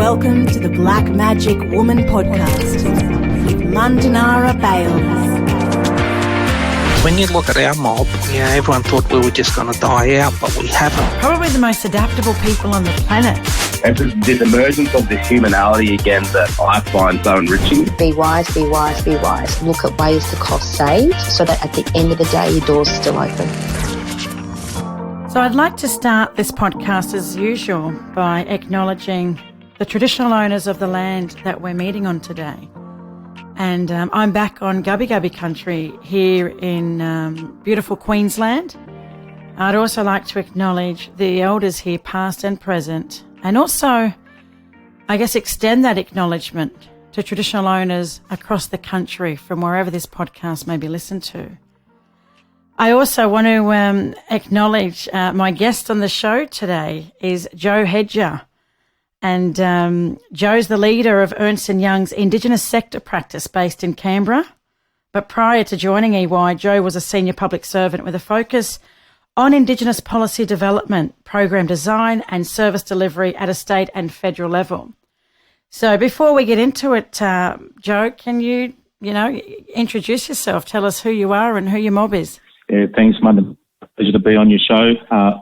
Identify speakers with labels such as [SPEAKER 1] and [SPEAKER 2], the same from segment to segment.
[SPEAKER 1] Welcome to the Black Magic Woman Podcast with Mundanara Bayles.
[SPEAKER 2] When you look at our mob, everyone thought we were just going to die out, but we haven't.
[SPEAKER 3] Probably the most adaptable people on the planet.
[SPEAKER 4] It's this emergence of this humanality again that I find so enriching.
[SPEAKER 5] Be wise, be wise, be wise. Look at ways to cost save so that at the end of the day, your door's still open.
[SPEAKER 3] So I'd like to start this podcast as usual by acknowledging the traditional owners of the land that we're meeting on today. And I'm back on Gubbi Gubbi country here in beautiful Queensland. I'd also like to acknowledge the elders here, past and present, and also, I guess, extend that acknowledgement to traditional owners across the country from wherever this podcast may be listened to. I also want to acknowledge my guest on the show today is Joe Hedger. And Joe's the leader of Ernst & Young's Indigenous sector practice based in Canberra. But prior to joining EY, Joe was a senior public servant with a focus on Indigenous policy development, program design and service delivery at a state and federal level. So before we get into it, Joe, can you introduce yourself? Tell us who you are and who your mob is.
[SPEAKER 6] Yeah, thanks, Mother. Pleasure to be on your show.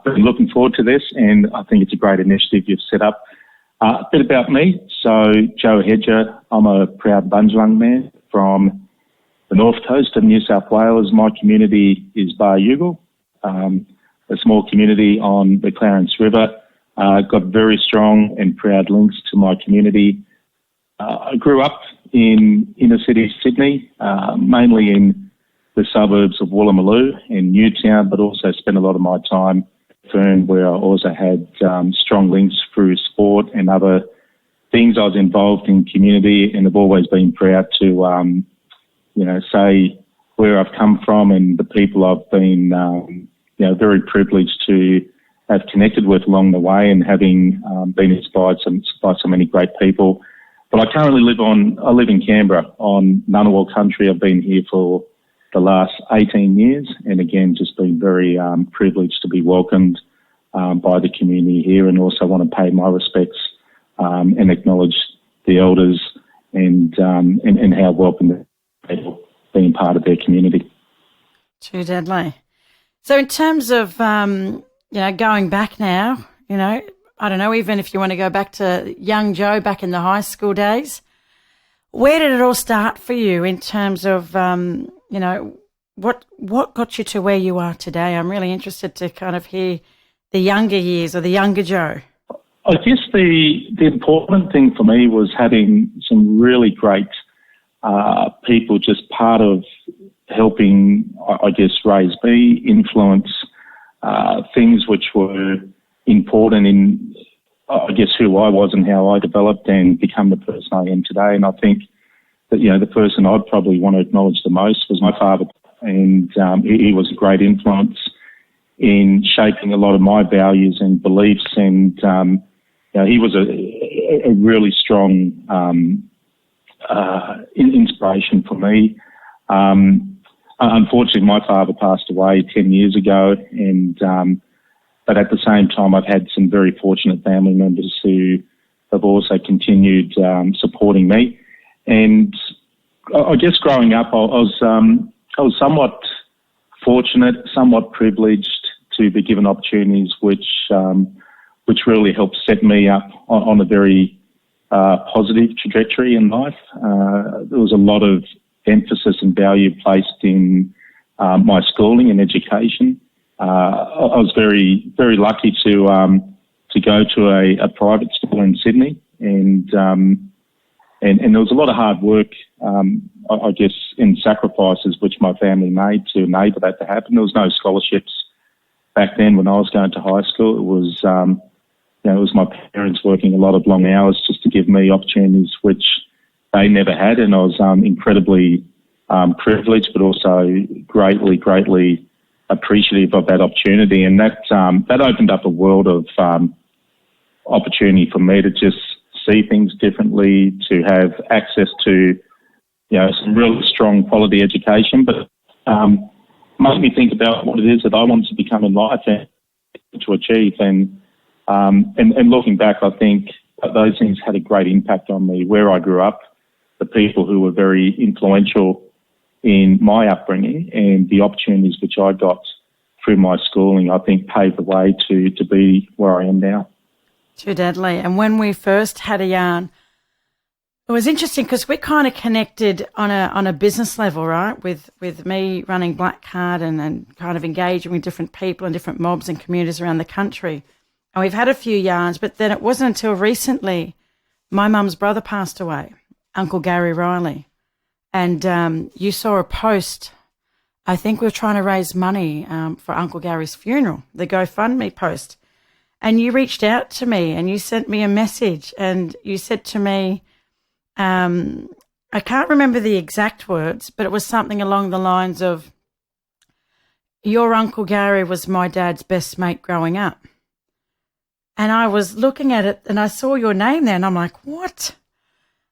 [SPEAKER 6] Been looking forward to this, and I think it's a great initiative you've set up. A bit about me. So, Joe Hedger, I'm a proud Bundjalung man from the north coast of New South Wales. My community is Bar Yugal, a small community on the Clarence River. Got very strong and proud links to my community. I grew up in inner city Sydney, mainly in the suburbs of Woolloomooloo and Newtown, but also spent a lot of my time Fern, where I also had strong links through sport and other things. I was involved in community and have always been proud to, say where I've come from and the people I've been, very privileged to have connected with along the way and having been inspired by so many great people. But I currently live in Canberra on Ngunnawal country. I've been here for the last 18 years, and again, just been very privileged to be welcomed by the community here, and also want to pay my respects and acknowledge the elders and how welcome the people being part of their community.
[SPEAKER 3] Too deadly. So in terms of, going back now, I don't know, even if you want to go back to young Joe back in the high school days, where did it all start for you in terms of, what got you to where you are today? I'm really interested to kind of hear the younger years or the younger Joe.
[SPEAKER 6] I guess the important thing for me was having some really great people just part of helping, I guess, raise me, influence things which were important in, I guess, who I was and how I developed and become the person I am today. And I think that, the person I'd probably want to acknowledge the most was my father. And he was a great influence in shaping a lot of my values and beliefs. And, he was a really strong inspiration for me. Unfortunately, my father passed away 10 years ago. And but at the same time, I've had some very fortunate family members who have also continued supporting me. And I guess growing up, I was somewhat fortunate, somewhat privileged to be given opportunities which really helped set me up on a very positive trajectory in life. There was a lot of emphasis and value placed in my schooling and education. I was very, very lucky to go to a private school in Sydney, and there was a lot of hard work, I guess, and sacrifices which my family made to enable that to happen. There was no scholarships back then when I was going to high school. It was, it was my parents working a lot of long hours just to give me opportunities which they never had, and I was incredibly privileged, but also greatly appreciative of that opportunity. And that opened up a world of opportunity for me to just see things differently, to have access to, some really strong quality education, but made me think about what it is that I wanted to become in life and to achieve. And looking back, I think those things had a great impact on me. Where I grew up, the people who were very influential in my upbringing and the opportunities which I got through my schooling, I think paved the way to be where I am now.
[SPEAKER 3] Too deadly. And when we first had a yarn, it was interesting because we kind of connected on a business level, right? With me running Black Card and kind of engaging with different people and different mobs and communities around the country. And we've had a few yarns, but then it wasn't until recently my mum's brother passed away, Uncle Gary Riley. And you saw a post. I think we were trying to raise money for Uncle Gary's funeral, the GoFundMe post. And you reached out to me and you sent me a message and you said to me, I can't remember the exact words, but it was something along the lines of, your Uncle Gary was my dad's best mate growing up. And I was looking at it and I saw your name there and I'm like, what?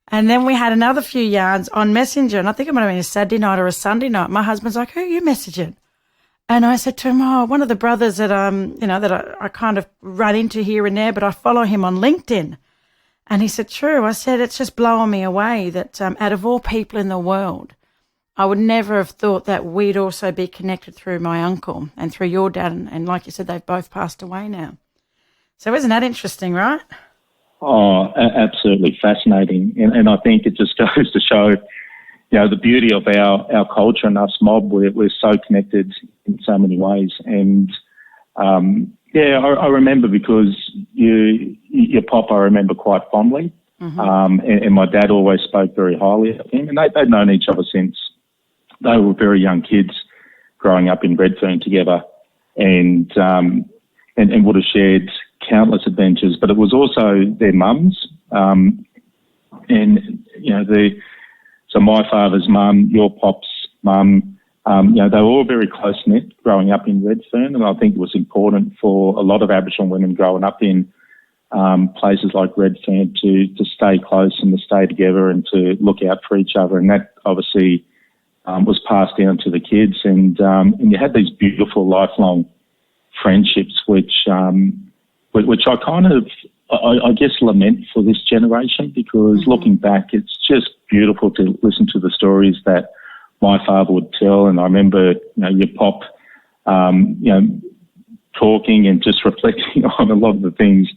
[SPEAKER 3] And then we had another few yarns on Messenger, and I think it might have been a Saturday night or a Sunday night. My husband's like, who are you messaging? And I said to him, one of the brothers that I kind of run into here and there, but I follow him on LinkedIn. And he said, true. I said, it's just blowing me away that out of all people in the world, I would never have thought that we'd also be connected through my uncle and through your dad. And like you said, they've both passed away now. So isn't that interesting, right?
[SPEAKER 6] Oh, absolutely fascinating. And I think it just goes to show, the beauty of our culture and us mob. We're so connected in so many ways. And, I remember because your pop, I remember quite fondly. Mm-hmm. And my dad always spoke very highly of him. And they'd known each other since they were very young kids growing up in Redfern together and would have shared countless adventures, but it was also their mums. So my father's mum, your pop's mum, they were all very close-knit growing up in Redfern, and I think it was important for a lot of Aboriginal women growing up in places like Redfern to stay close and to stay together and to look out for each other, and that obviously was passed down to the kids, and you had these beautiful lifelong friendships which I kind of, I guess, lament for this generation because looking back, it's just beautiful to listen to the stories that my father would tell. And I remember, your pop, talking and just reflecting on a lot of the things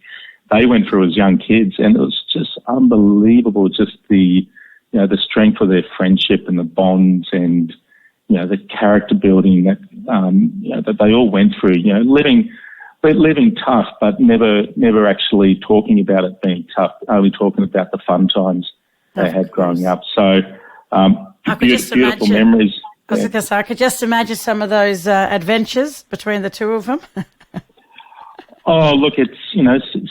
[SPEAKER 6] they went through as young kids. And it was just unbelievable, just the strength of their friendship and the bonds and, the character building that, that they all went through, living tough, but never actually talking about it being tough, only talking about the fun times they had growing up. So, beautiful memories.
[SPEAKER 3] I was going to say, I could just imagine some of those adventures between the two of them.
[SPEAKER 6] Oh, look, it's,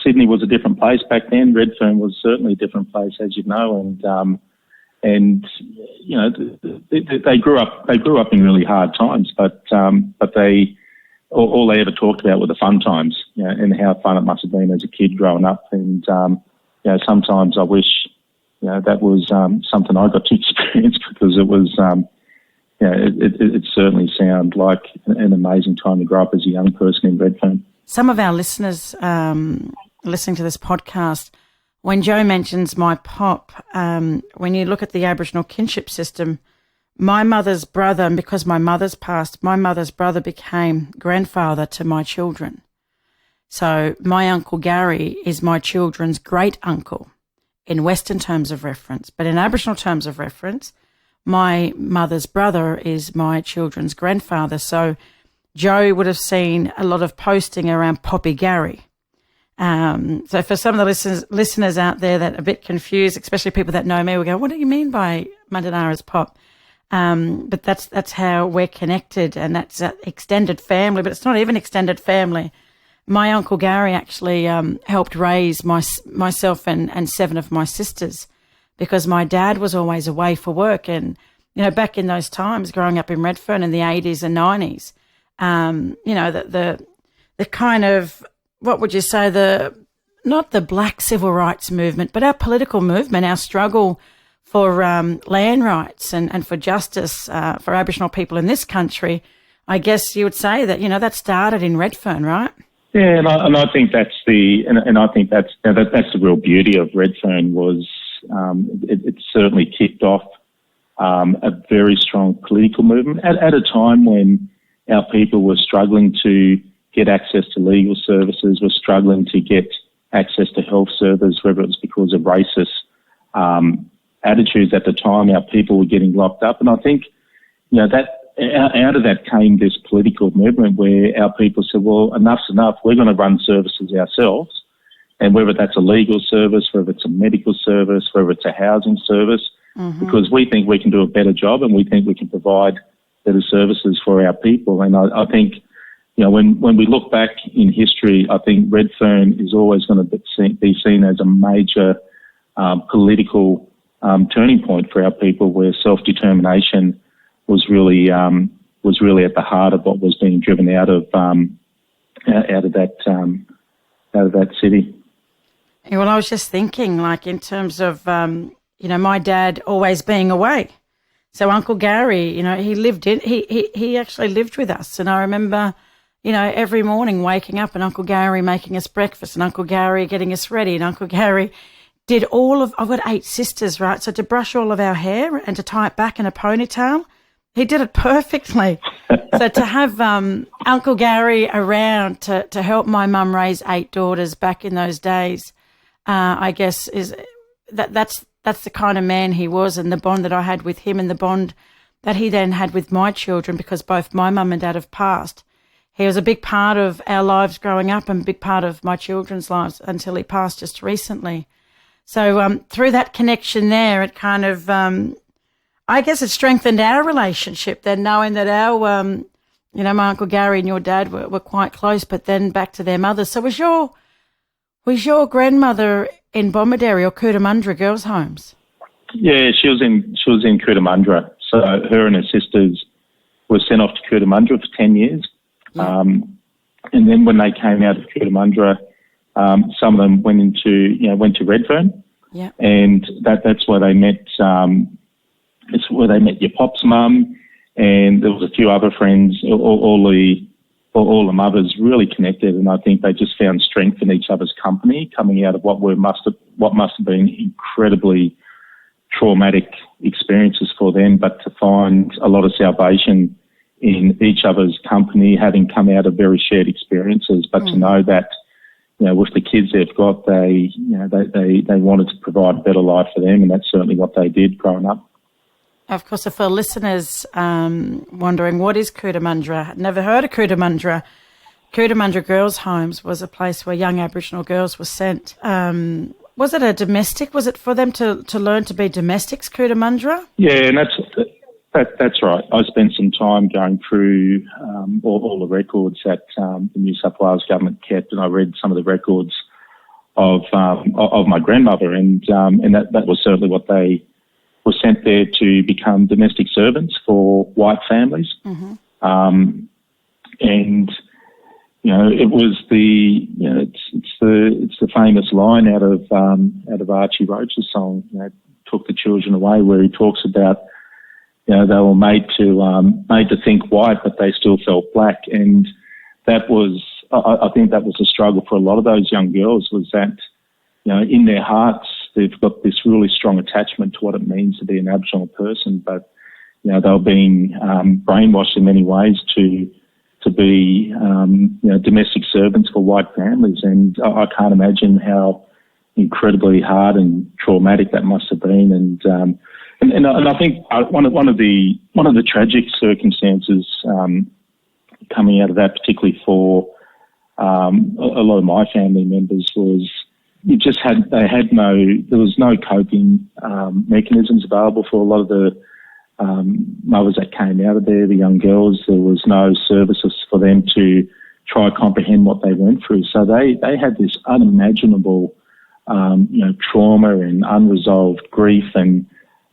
[SPEAKER 6] Sydney was a different place back then. Redfern was certainly a different place, as you know, and they grew up in really hard times, but they, all they ever talked about were the fun times, and how fun it must have been as a kid growing up. And, sometimes I wish, that was something I got to experience because it was, it certainly sounded like an amazing time to grow up as a young person in Redfern.
[SPEAKER 3] Some of our listeners listening to this podcast, when Joe mentions my pop, when you look at the Aboriginal kinship system, my mother's brother, and because my mother's passed, my mother's brother became grandfather to my children. So my Uncle Gary is my children's great uncle in Western terms of reference. But in Aboriginal terms of reference, my mother's brother is my children's grandfather. So Joe would have seen a lot of posting around Poppy Gary. So for some of the listeners out there that are a bit confused, especially people that know me, will go, what do you mean by Mundanara's pop? But that's how we're connected, and that's extended family, but it's not even extended family. My Uncle Gary actually helped raise myself and 7 of my sisters because my dad was always away for work. And, back in those times, growing up in Redfern in the 80s and 90s, the kind of, what would you say, not the black civil rights movement, but our political movement, our struggle for land rights and for justice for Aboriginal people in this country, I guess you would say that, that started in Redfern, right?
[SPEAKER 6] Yeah, and I think that's the real beauty of Redfern was it certainly kicked off a very strong political movement at a time when our people were struggling to get access to legal services, were struggling to get access to health services, whether it was because of racist attitudes at the time. Our people were getting locked up, and I think that out of that came this political movement where our people said, well, enough's enough, we're going to run services ourselves. And whether that's a legal service, whether it's a medical service, whether it's a housing service, because we think we can do a better job and we think we can provide better services for our people. And I think, when we look back in history, I think Redfern is always going to be seen as a major political turning point for our people, where self-determination was really at the heart of what was being driven out of that city.
[SPEAKER 3] Yeah, well, I was just thinking, like, in terms of my dad always being away. So Uncle Gary, he actually lived with us, and I remember, every morning waking up and Uncle Gary making us breakfast and Uncle Gary getting us ready, and Uncle Gary did I've got 8 sisters, right? So to brush all of our hair and to tie it back in a ponytail, he did it perfectly. So to have Uncle Gary around to help my mum raise 8 daughters back in those days, I guess that's the kind of man he was, and the bond that I had with him and the bond that he then had with my children, because both my mum and dad have passed. He was a big part of our lives growing up and a big part of my children's lives until he passed just recently. So through that connection there, it kind of... I guess it strengthened our relationship then, knowing that our, my Uncle Gary and your dad were quite close, but then back to their mothers. So was your grandmother in Bomaderry or Cootamundra girls' homes?
[SPEAKER 6] Yeah, she was in Cootamundra. So her and her sisters were sent off to Cootamundra for 10 years. Yeah. And then when they came out of Cootamundra, some of them went to Redfern. Yeah. And that's where they met. It's where they met your pop's mum, and there was a few other friends. All the mothers really connected, and I think they just found strength in each other's company, coming out of what must have been incredibly traumatic experiences for them, but to find a lot of salvation in each other's company, having come out of very shared experiences, but to know that, with the kids they've got, they wanted to provide a better life for them, and that's certainly what they did growing up.
[SPEAKER 3] Of course, for listeners wondering, what is Cootamundra? Never heard of Cootamundra. Cootamundra Girls' Homes was a place where young Aboriginal girls were sent. Was it a domestic? Was it for them to learn to be domestics, Cootamundra?
[SPEAKER 6] Yeah, and that's right. I spent some time going through all the records that the New South Wales government kept, and I read some of the records of my grandmother, and that was certainly what they were sent there to become domestic servants for white families. Mm-hmm. And it was it's the famous line out of Archie Roach's song, "Took the Children Away," where he talks about they were made to think white, but they still felt black, and that was I think that was a struggle for a lot of those young girls, was that in their hearts they've got this really strong attachment to what it means to be an Aboriginal person, but they were being brainwashed in many ways to be domestic servants for white families, and I can't imagine how incredibly hard and traumatic that must have been. And I think one of the tragic circumstances coming out of that, particularly for a lot of my family members, was there was no coping mechanisms available for a lot of the mothers that came out of there, the young girls. There was no services for them to try to comprehend what they went through. So they had this unimaginable trauma and unresolved grief, and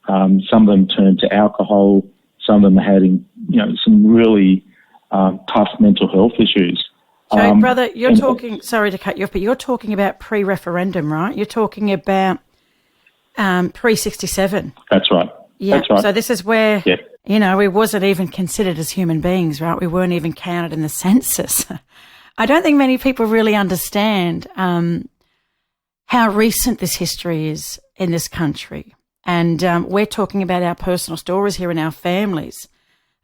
[SPEAKER 6] some of them turned to alcohol. Some of them had some really tough mental health issues.
[SPEAKER 3] Joe, brother, you're talking, sorry to cut you off, but you're talking about pre-referendum, right? You're talking about pre-67.
[SPEAKER 6] That's right.
[SPEAKER 3] Yeah.
[SPEAKER 6] That's right.
[SPEAKER 3] So this is where, we wasn't even considered as human beings, right? We weren't even counted in the census. I don't think many people really understand how recent this history is in this country. And we're talking about our personal stories here in our families.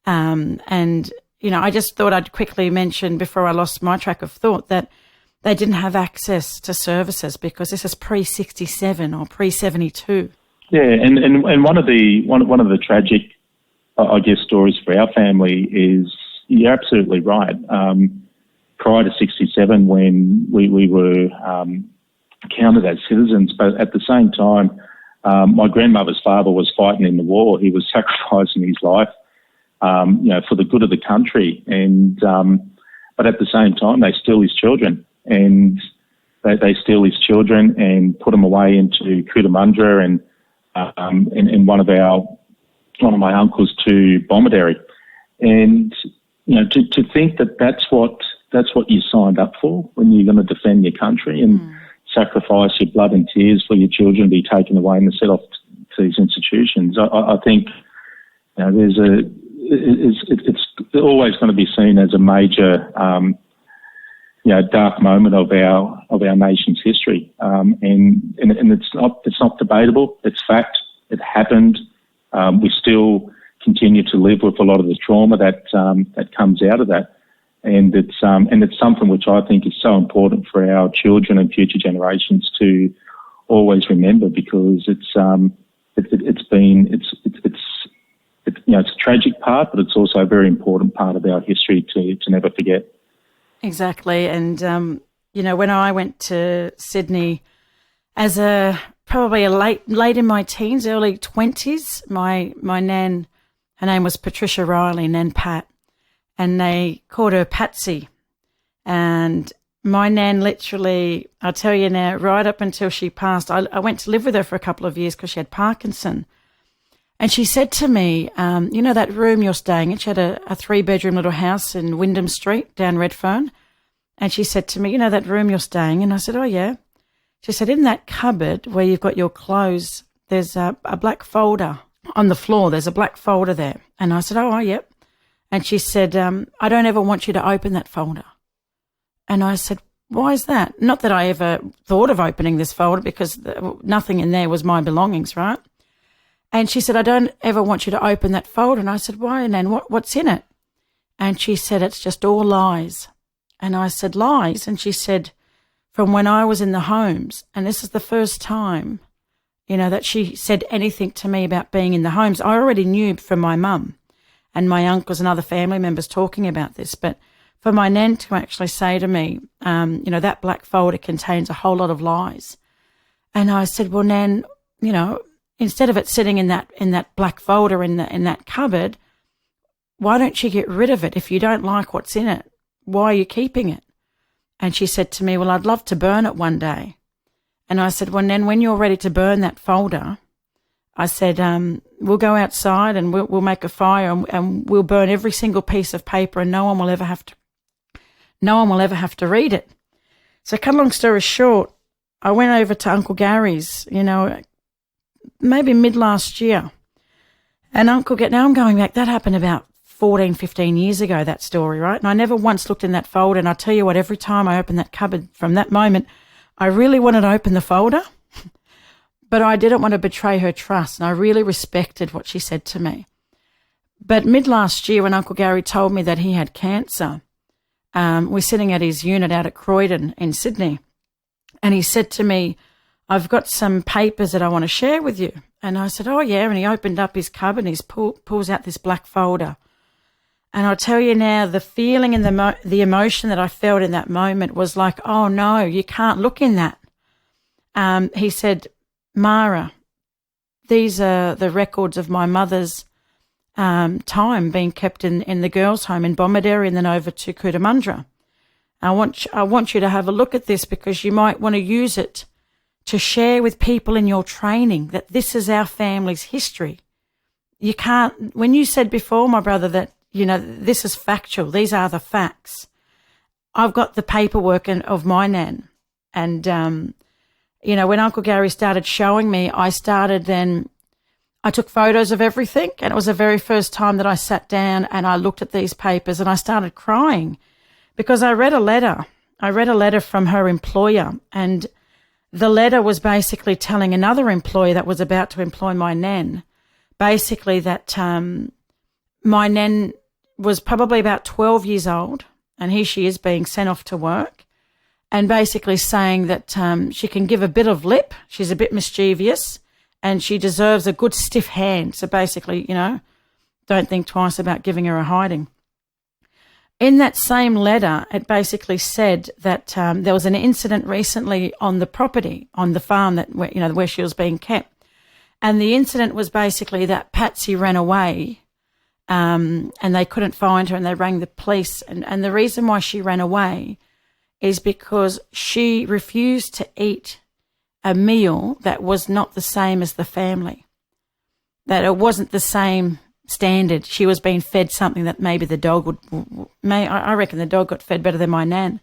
[SPEAKER 3] And, you know, I just thought I'd quickly mention before I lost my track of thought that they didn't have access to services because this is pre-67 or pre-72.
[SPEAKER 6] Yeah, and one of the tragic, I guess, stories for our family is, you're absolutely right. Prior to 67, when we were counted as citizens, but at the same time, my grandmother's father was fighting in the war. He was sacrificing his life, for the good of the country. And but at the same time, they steal his children, and they steal his children and put them away into Cootamundra and one of my uncles to Bomaderry. And to think that that's what you signed up for when you're going to defend your country and sacrifice your blood and tears for your children to be taken away and set off to these institutions. I think it's always going to be seen as a major dark moment of our nation's history, and it's not debatable. It's fact. It happened. We still continue to live with a lot of the trauma that comes out of that, and it's something which I think is so important for our children and future generations to always remember, because it's a tragic part, but it's also a very important part of our history to never forget.
[SPEAKER 3] Exactly, and when I went to Sydney as probably late in my teens, early 20s, my nan, her name was Patricia Riley, Nan Pat, and they called her Patsy. And my nan literally, I'll tell you now, right up until she passed, I went to live with her for a couple of years because she had Parkinson. And she said to me, that room you're staying in, she had a 3-bedroom little house in Wyndham Street down Redfern. And she said to me, that room you're staying in? I said, oh, yeah. She said, in that cupboard where you've got your clothes, there's a black folder on the floor. There's a black folder there. And I said, oh, yep. And she said, I don't ever want you to open that folder. And I said, why is that? Not that I ever thought of opening this folder, because nothing in there was my belongings, right? And she said, I don't ever want you to open that folder. And I said, why, Nan? What's in it? And she said, it's just all lies. And I said, lies? And she said, from when I was in the homes, and this is the first time, that she said anything to me about being in the homes. I already knew from my mum and my uncles and other family members talking about this, but for my nan to actually say to me, that black folder contains a whole lot of lies. And I said, well, Nan, instead of it sitting in that black folder in that cupboard, why don't you get rid of it? If you don't like what's in it, why are you keeping it? And she said to me, well, I'd love to burn it one day. And I said, well, Nan, when you're ready to burn that folder, I said, we'll go outside and we'll make a fire and we'll burn every single piece of paper, and no one will ever have to read it. So cut a long story short, I went over to Uncle Gary's, maybe mid last year. And now I'm going back, that happened about 14, 15 years ago, that story, right? And I never once looked in that folder. And I tell you what, every time I opened that cupboard from that moment, I really wanted to open the folder, but I didn't want to betray her trust. And I really respected what she said to me. But mid last year, when Uncle Gary told me that he had cancer, we're sitting at his unit out at Croydon in Sydney. And he said to me, I've got some papers that I want to share with you. And I said, oh, yeah. And he opened up his cupboard and he pulls out this black folder. And I'll tell you now, the feeling and the emotion that I felt in that moment was like, oh, no, you can't look in that. He said, Mara, these are the records of my mother's time being kept in the girls' home in Bomaderry and then over to Cootamundra. I want you to have a look at this because you might want to use it to share with people in your training that this is our family's history. You can't, when you said before, my brother, that, this is factual, these are the facts. I've got the paperwork of my nan. And, when Uncle Gary started showing me, I took photos of everything. And it was the very first time that I sat down and I looked at these papers and I started crying because I read a letter. I read a letter from her employer, and the letter was basically telling another employer that was about to employ my nan, basically that my nan was probably about 12 years old, and here she is being sent off to work, and basically saying that she can give a bit of lip, she's a bit mischievous, and she deserves a good stiff hand. So basically, don't think twice about giving her a hiding. In that same letter, it basically said that there was an incident recently on the property, on the farm where she was being kept. And the incident was basically that Patsy ran away and they couldn't find her, and they rang the police. And the reason why she ran away is because she refused to eat a meal that was not the same as the family, that it wasn't the same standard. She was being fed something that maybe the dog I reckon the dog got fed better than my nan.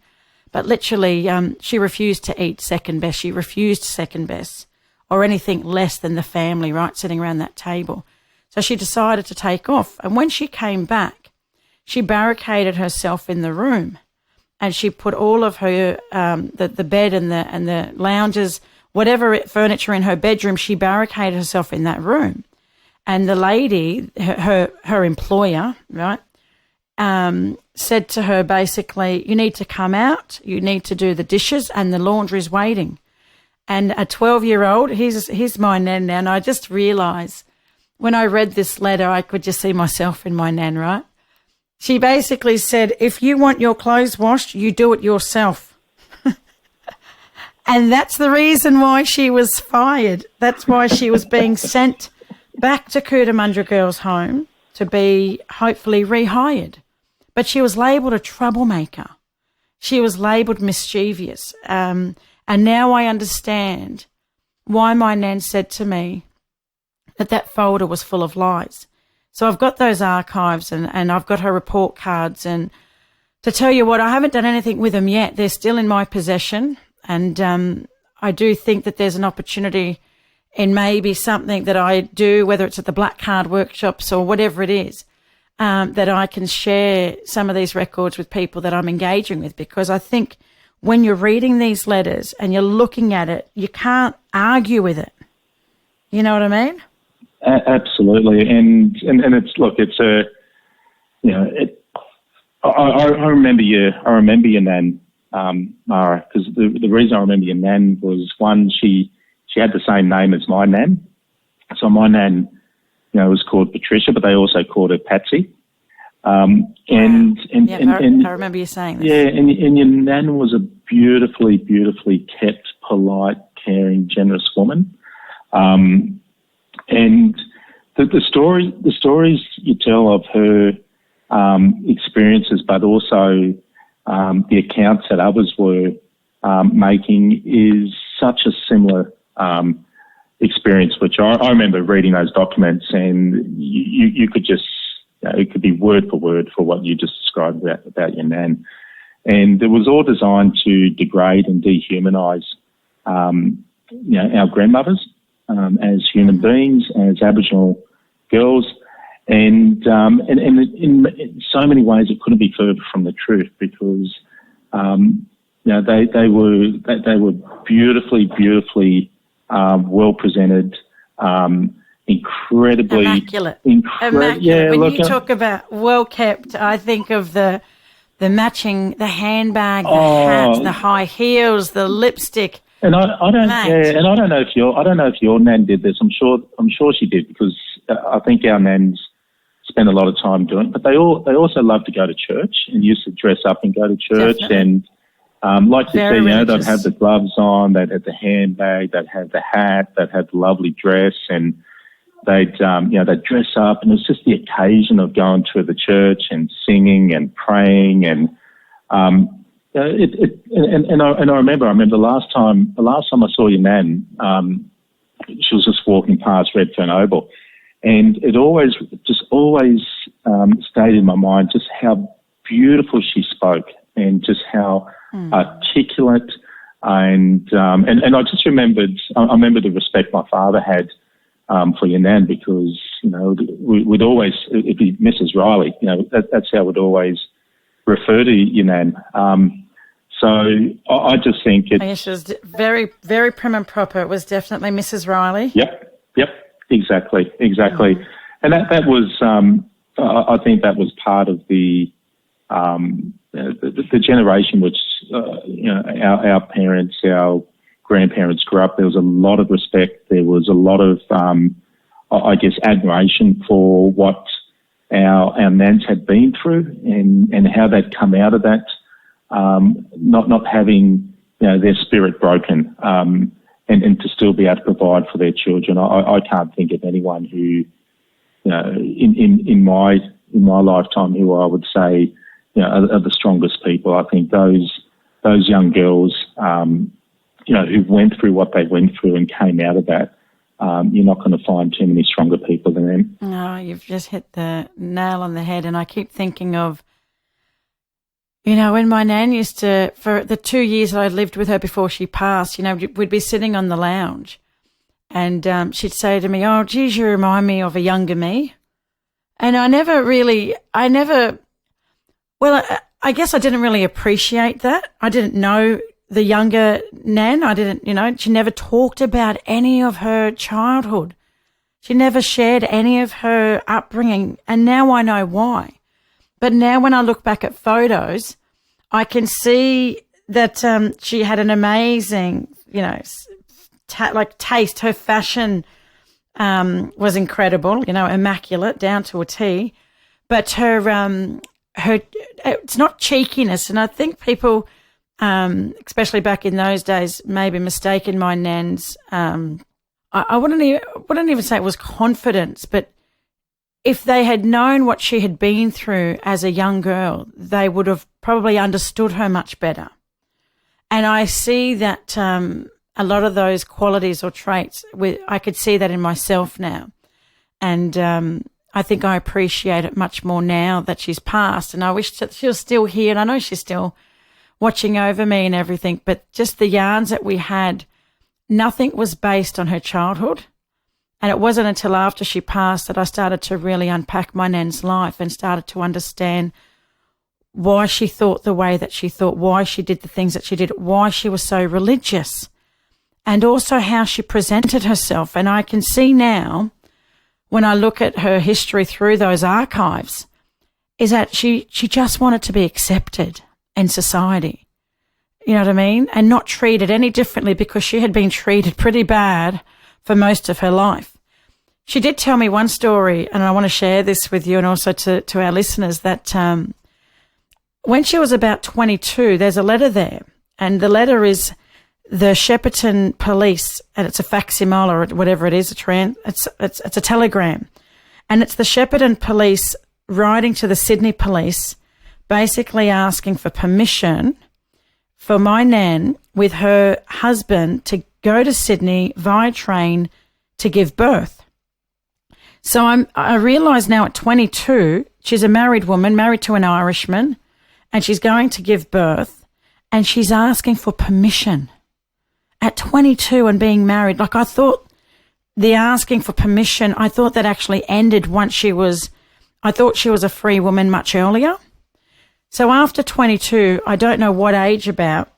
[SPEAKER 3] But literally, she refused to eat second best. She refused second best or anything less than the family, right, sitting around that table. So she decided to take off. And when she came back, she barricaded herself in the room, and she put all of her, the bed and the lounges, whatever furniture in her bedroom, she barricaded herself in that room. And the lady, her employer, right, said to her basically, you need to come out, you need to do the dishes, and the laundry's waiting. And a 12-year-old, he's my nan now, and I just realised when I read this letter, I could just see myself in my nan, right? She basically said, if you want your clothes washed, you do it yourself. And that's the reason why she was fired. That's why she was being sent back to Cootamundra Girls' Home to be hopefully rehired. But she was labelled a troublemaker. She was labelled mischievous. And now I understand why my nan said to me that folder was full of lies. So I've got those archives and I've got her report cards. And to tell you what, I haven't done anything with them yet. They're still in my possession. And I do think that there's an opportunity in maybe something that I do, whether it's at the black card workshops or whatever it is, that I can share some of these records with people that I'm engaging with, because I think when you're reading these letters and you're looking at it, you can't argue with it. You know what I mean?
[SPEAKER 6] Absolutely. And it's a, I remember your nan, Mara, because the reason I remember your nan was, one, she had the same name as my nan. So my nan, was called Patricia, but they also called her Patsy. I
[SPEAKER 3] remember you saying this.
[SPEAKER 6] Yeah, and your nan was a beautifully, beautifully kept, polite, caring, generous woman. And the stories you tell of her experiences, but also the accounts that others were making, is such a similar experience, which I remember reading those documents, and you could just, it could be word for word for what you just described about your nan. And it was all designed to degrade and dehumanise, our grandmothers as human beings, as Aboriginal girls, and in so many ways it couldn't be further from the truth, because they were beautifully well presented, incredibly
[SPEAKER 3] immaculate.
[SPEAKER 6] Yeah,
[SPEAKER 3] when you talk about well kept, I think of the matching, the handbag, the hat, the high heels, the lipstick.
[SPEAKER 6] And I don't know if your nan did this. I'm sure she did, because I think our nans spend a lot of time doing it. But they also love to go to church and used to dress up and go to church. Definitely. And like you said, they'd have the gloves on, they'd have the handbag, they'd have the hat, they'd have the lovely dress, and they'd dress up, and it's just the occasion of going to the church and singing and praying, and I remember the last time I saw your nan, she was just walking past Redfern Oval, and it always stayed in my mind just how beautiful she spoke, and just how articulate, and I just remembered the respect my father had for your nan, because we'd always, it'd be Mrs. Riley, that's how we'd always refer to your nan. So I just think it's...
[SPEAKER 3] Yes, she was very, very prim and proper. It was definitely Mrs. Riley.
[SPEAKER 6] Yep, exactly. And that was, I think that was part of the generation which, our parents, our grandparents grew up. There was a lot of respect. There was a lot of, admiration for what our nans had been through and how they'd come out of that, not having, their spirit broken, and to still be able to provide for their children. I can't think of anyone who, in my lifetime, who I would say, are the strongest people. I think those young girls, who went through what they went through and came out of that, you're not going to find too many stronger people than them.
[SPEAKER 3] No, you've just hit the nail on the head. And I keep thinking of, when my nan used to, for the 2 years that I lived with her before she passed, we'd be sitting on the lounge and she'd say to me, "Oh, geez, you remind me of a younger me." And I guess I didn't really appreciate that. I didn't know the younger nan. I didn't, she never talked about any of her childhood. She never shared any of her upbringing. And now I know why. But now when I look back at photos, I can see that she had an amazing, taste. Her fashion was incredible, immaculate down to a T. But her it's not cheekiness. And I think people, especially back in those days, maybe mistaken my nan's, I wouldn't even say it was confidence, but if they had known what she had been through as a young girl, they would have probably understood her much better. And I see that a lot of those qualities or traits, I could see that in myself now. And I think I appreciate it much more now that she's passed. And I wish that she was still here. And I know she's still watching over me and everything. But just the yarns that we had, nothing was based on her childhood. And it wasn't until after she passed that I started to really unpack my nan's life and started to understand why she thought the way that she thought, why she did the things that she did, why she was so religious, and also how she presented herself. And I can see now, when I look at her history through those archives, is that she just wanted to be accepted in society. You know what I mean? And not treated any differently, because she had been treated pretty bad for most of her life. She did tell me one story, and I want to share this with you and also to our listeners, that when she was about 22, there's a letter there, and the letter is the Shepparton Police, and it's a facsimile or whatever it is, it's a telegram, and it's the Shepparton Police writing to the Sydney Police, basically asking for permission for my nan with her husband to go to Sydney via train to give birth. So I realise now at 22, she's a married woman, married to an Irishman, and she's going to give birth, and she's asking for permission. At 22 and being married, I thought the asking for permission, I thought that actually ended once I thought she was a free woman much earlier. So after 22, I don't know what age about,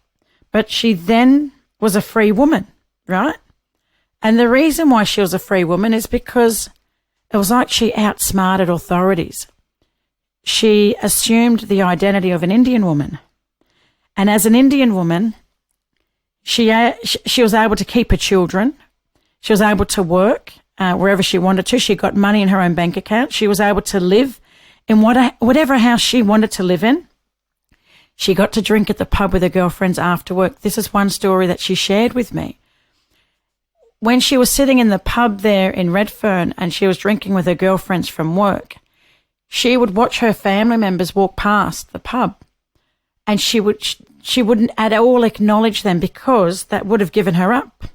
[SPEAKER 3] but she then was a free woman, right? And the reason why she was a free woman is because it was like she outsmarted authorities. She assumed the identity of an Indian woman. And as an Indian woman, she was able to keep her children. She was able to work wherever she wanted to. She got money in her own bank account. She was able to live in whatever house she wanted to live in. She got to drink at the pub with her girlfriends after work. This is one story that she shared with me. When she was sitting in the pub there in Redfern and she was drinking with her girlfriends from work, she would watch her family members walk past the pub, and she wouldn't at all acknowledge them, because that would have given her up.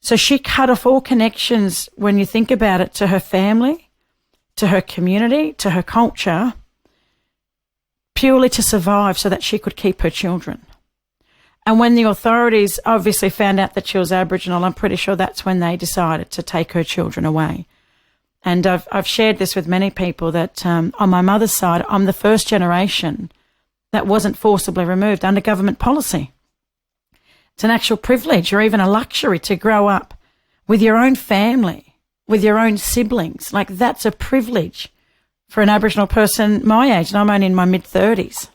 [SPEAKER 3] So she cut off all connections, when you think about it, to her family, to her community, to her culture, purely to survive so that she could keep her children. And when the authorities obviously found out that she was Aboriginal, I'm pretty sure that's when they decided to take her children away. And I've shared this with many people that on my mother's side, I'm the first generation that wasn't forcibly removed under government policy. It's an actual privilege or even a luxury to grow up with your own family, with your own siblings. Like, that's a privilege for an Aboriginal person my age, and I'm only in my mid-30s.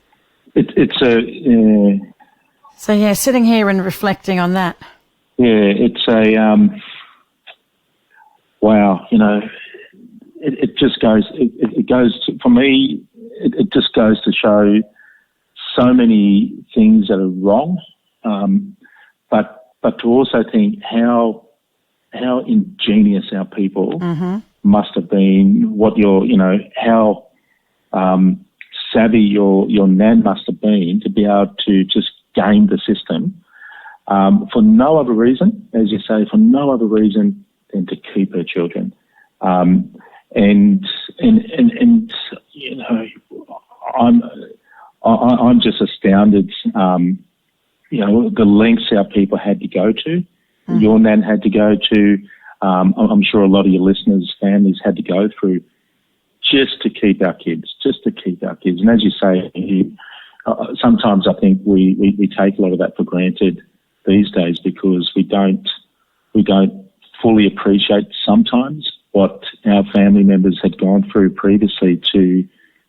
[SPEAKER 3] So, yeah, sitting here and reflecting on that.
[SPEAKER 6] Yeah, it's wow, it just goes, it goes to, for me, it just goes to show so many things that are wrong, but to also think how ingenious our people must have been, how savvy your nan must have been to be able to just game the system for no other reason, as you say, for no other reason than to keep her children. And I'm just astounded, the lengths our people had to go to, your nan had to go to, I'm sure a lot of your listeners' families had to go through just to keep our kids. And as you say, sometimes I think we take a lot of that for granted these days because we don't fully appreciate sometimes what our family members had gone through previously to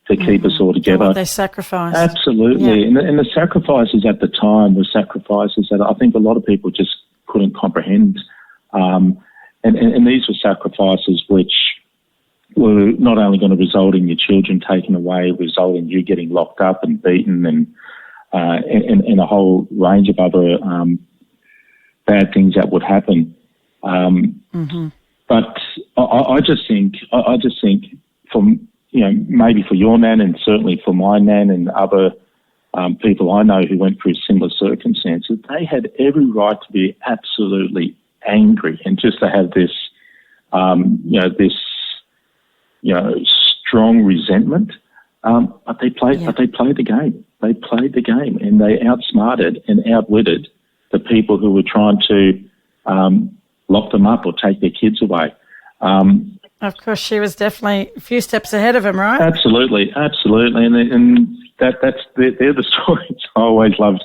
[SPEAKER 6] keep us all together.
[SPEAKER 3] What they sacrificed.
[SPEAKER 6] Absolutely. Yeah. And the sacrifices at the time were sacrifices that I think a lot of people just couldn't comprehend. And these were sacrifices which were not only going to result in your children taken away, result in you getting locked up and beaten and a whole range of other bad things that would happen. But I just think from, maybe for your nan and certainly for my nan and other people I know who went through similar circumstances, they had every right to be absolutely angry and just to have this, strong resentment. But they played the game. They played the game and they outsmarted and outwitted the people who were trying to lock them up or take their kids away.
[SPEAKER 3] Of course, she was definitely a few steps ahead of him, right?
[SPEAKER 6] Absolutely. And they're the stories I always loved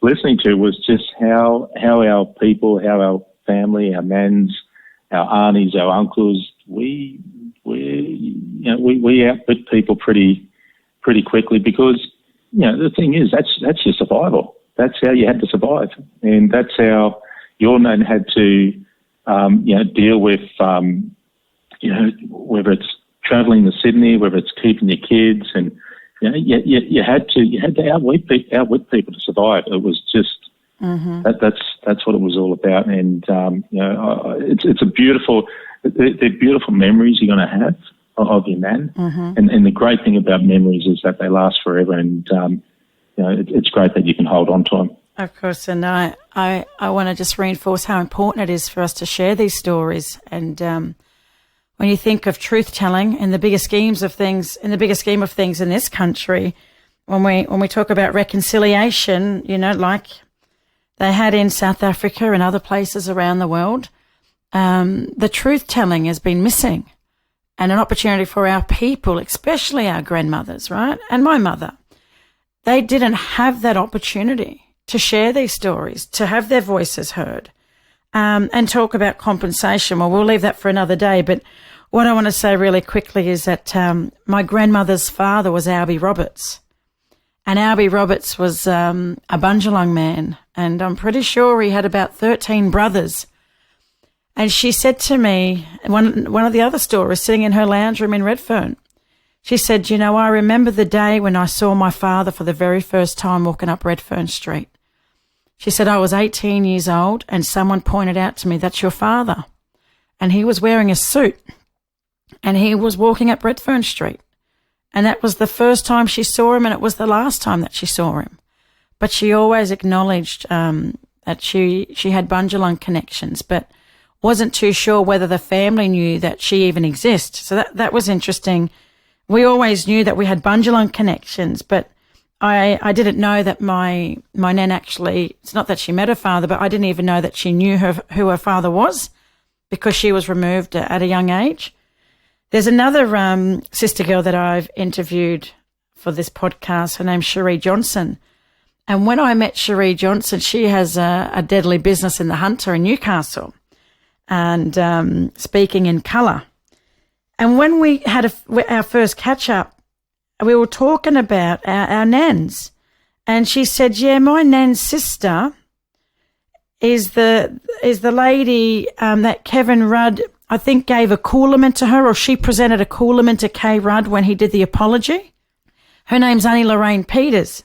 [SPEAKER 6] listening to, was just how our people, how our family, our nans, our aunties, our uncles, we outwit people pretty quickly because, the thing is, that's your survival. That's how you had to survive. And that's how your nan had to, deal with, whether it's travelling to Sydney, whether it's keeping your kids, and you had to outwit people to survive. It was just that's what it was all about. And it's a beautiful, they're beautiful memories you're going to have of your nan. And the great thing about memories is that they last forever. And it's great that you can hold on to them.
[SPEAKER 3] Of course, and I want to just reinforce how important it is for us to share these stories. And when you think of truth-telling in the bigger scheme of things in this country, when we talk about reconciliation, like they had in South Africa and other places around the world, the truth-telling has been missing, and an opportunity for our people, especially our grandmothers, right, and my mother, they didn't have that opportunity to share these stories, to have their voices heard, and talk about compensation. Well, we'll leave that for another day. But what I want to say really quickly is that my grandmother's father was Albie Roberts. And Albie Roberts was a Bundjalung man. And I'm pretty sure he had about 13 brothers. And she said to me, one of the other stories, sitting in her lounge room in Redfern, she said, I remember the day when I saw my father for the very first time walking up Redfern Street. She said, I was 18 years old and someone pointed out to me, that's your father. And he was wearing a suit and he was walking up Redfern Street. And that was the first time she saw him and it was the last time that she saw him. But she always acknowledged that she had Bundjalung connections, but wasn't too sure whether the family knew that she even exists. So that was interesting. We always knew that we had Bundjalung connections, but I didn't know that my nan actually, it's not that she met her father, but I didn't even know that she knew who her father was because she was removed at a young age. There's another sister girl that I've interviewed for this podcast. Her name's Cherie Johnson. And when I met Cherie Johnson, she has a deadly business in the Hunter in Newcastle and speaking in colour. And when we had our first catch-up, we were talking about our nans. And she said, yeah, my nan's sister is the lady that Kevin Rudd, I think, gave a coolerman to her, or she presented a coolerman to Kay Rudd when he did the apology. Her name's Annie Lorraine Peters.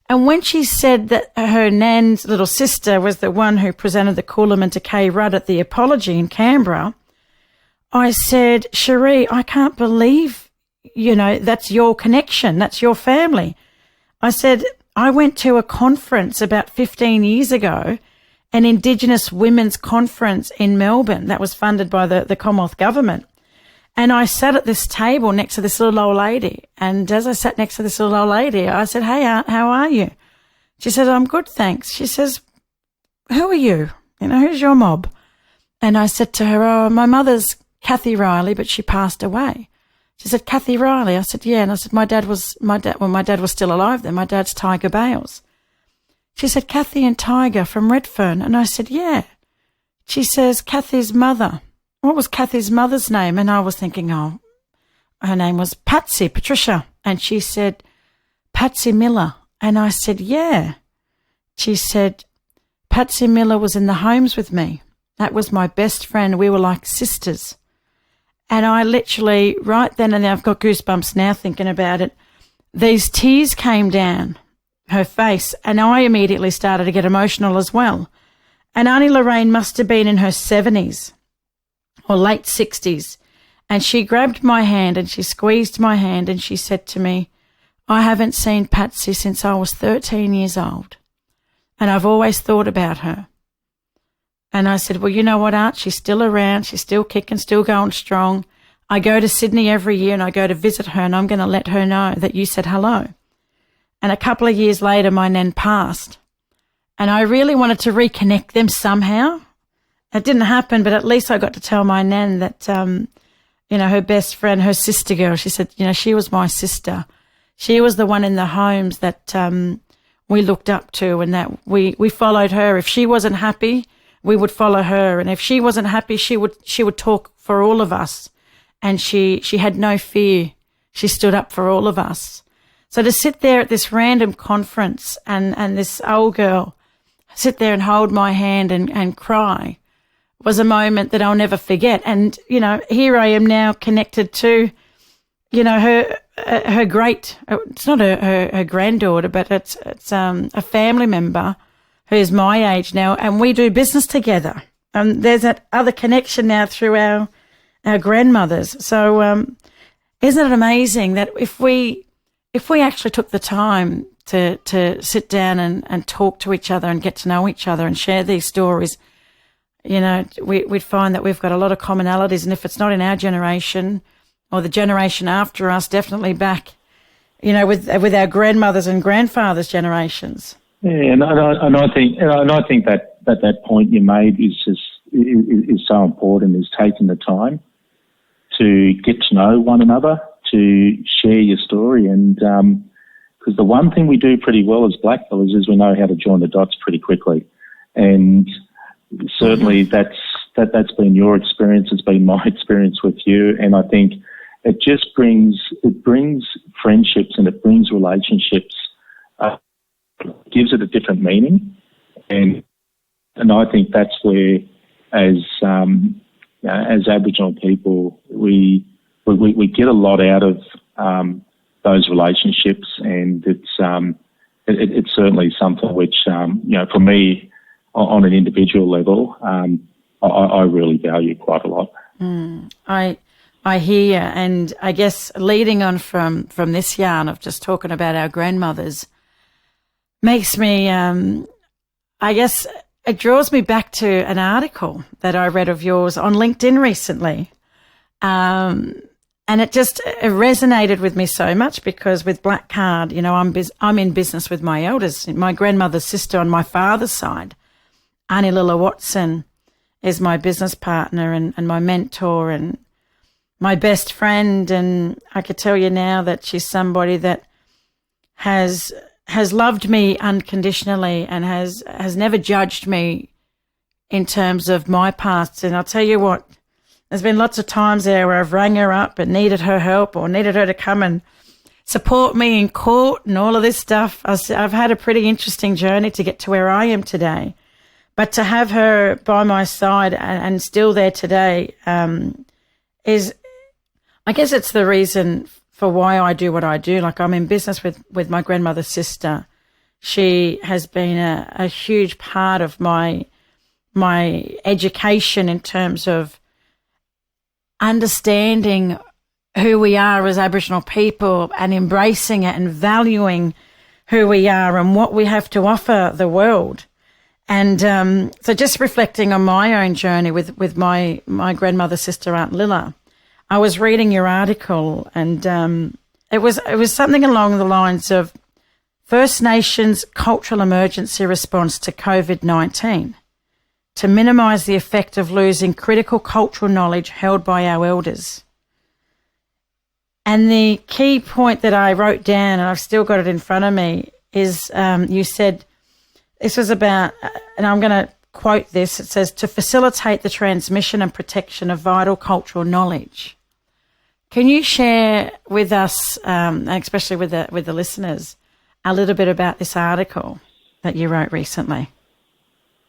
[SPEAKER 3] And when she said that her nan's little sister was the one who presented the coolerman to Kay Rudd at the apology in Canberra, I said, Cherie, I can't believe, that's your connection, that's your family. I said, I went to a conference about 15 years ago, an Indigenous women's conference in Melbourne that was funded by the Commonwealth government. And I sat at this table next to this little old lady. And as I sat next to this little old lady, I said, hey, Aunt, how are you? She said, I'm good, thanks. She says, who are you? Who's your mob? And I said to her, oh, my mother's Kathy Riley, but she passed away. She said, Kathy Riley? I said, yeah. And I said, my dad was still alive then. My dad's Tiger Bayles. She said, Kathy and Tiger from Redfern. And I said, yeah. She says, Kathy's mother. What was Kathy's mother's name? And I was thinking, her name was Patricia. And she said, Patsy Miller. And I said, yeah. She said, Patsy Miller was in the homes with me. That was my best friend. We were like sisters. And I literally, right then and there, I've got goosebumps now thinking about it, these tears came down her face, and I immediately started to get emotional as well. And Auntie Lorraine must have been in her 70s or late 60s, and she grabbed my hand and she squeezed my hand and she said to me, I haven't seen Patsy since I was 13 years old, and I've always thought about her. And I said, well, you know what, Aunt? She's still around. She's still kicking, still going strong. I go to Sydney every year and I go to visit her, and I'm going to let her know that you said hello. And a couple of years later, my nan passed. And I really wanted to reconnect them somehow. It didn't happen, but at least I got to tell my nan that, her best friend, her sister girl, she said, she was my sister. She was the one in the homes that we looked up to, and that we followed her. If she wasn't happy, we would follow her. And if she wasn't happy, she would talk for all of us. And she had no fear. She stood up for all of us. So to sit there at this random conference and this old girl sit there and hold my hand and cry was a moment that I'll never forget. And, here I am now connected to, her great, it's not her granddaughter, but it's a family member who's my age now, and we do business together. There's that other connection now through our grandmothers. So isn't it amazing that if we actually took the time to sit down and talk to each other and get to know each other and share these stories, we'd find that we've got a lot of commonalities. And if it's not in our generation or the generation after us, definitely back, with our grandmothers and grandfathers' generations.
[SPEAKER 6] Yeah, and I think that point you made is so important, is taking the time to get to know one another, to share your story. And because the one thing we do pretty well as blackfellas is we know how to join the dots pretty quickly. And certainly that's been your experience, it's been my experience with you. And I think it brings friendships and it brings relationships, gives it a different meaning. And I think that's where, as Aboriginal people, we get a lot out of those relationships, and it's certainly something which for me, on an individual level, I really value quite a lot.
[SPEAKER 3] I hear, and I guess leading on from this yarn of just talking about our grandmothers makes me, I guess it draws me back to an article that I read of yours on LinkedIn recently. And it resonated with me so much because with Black Card, I'm in business with my elders. My grandmother's sister on my father's side, Auntie Lilla Watson, is my business partner and my mentor and my best friend. And I could tell you now that she's somebody that has loved me unconditionally and has never judged me in terms of my past. And I'll tell you what, there's been lots of times there where I've rang her up and needed her help or needed her to come and support me in court and all of this stuff. I've had a pretty interesting journey to get to where I am today. But to have her by my side and still there today is, I guess it's the reason for why I do what I do. Like, I'm in business with my grandmother's sister. She has been a huge part of my education in terms of understanding who we are as Aboriginal people and embracing it and valuing who we are and what we have to offer the world. And so just reflecting on my own journey with my grandmother's sister, Aunt Lilla, I was reading your article, and it was something along the lines of First Nations cultural emergency response to COVID-19 to minimise the effect of losing critical cultural knowledge held by our elders. And the key point that I wrote down, and I've still got it in front of me, is you said this was about, and I'm going to quote this, it says, to facilitate the transmission and protection of vital cultural knowledge. Can you share with us, especially with the listeners, a little bit about this article that you wrote recently?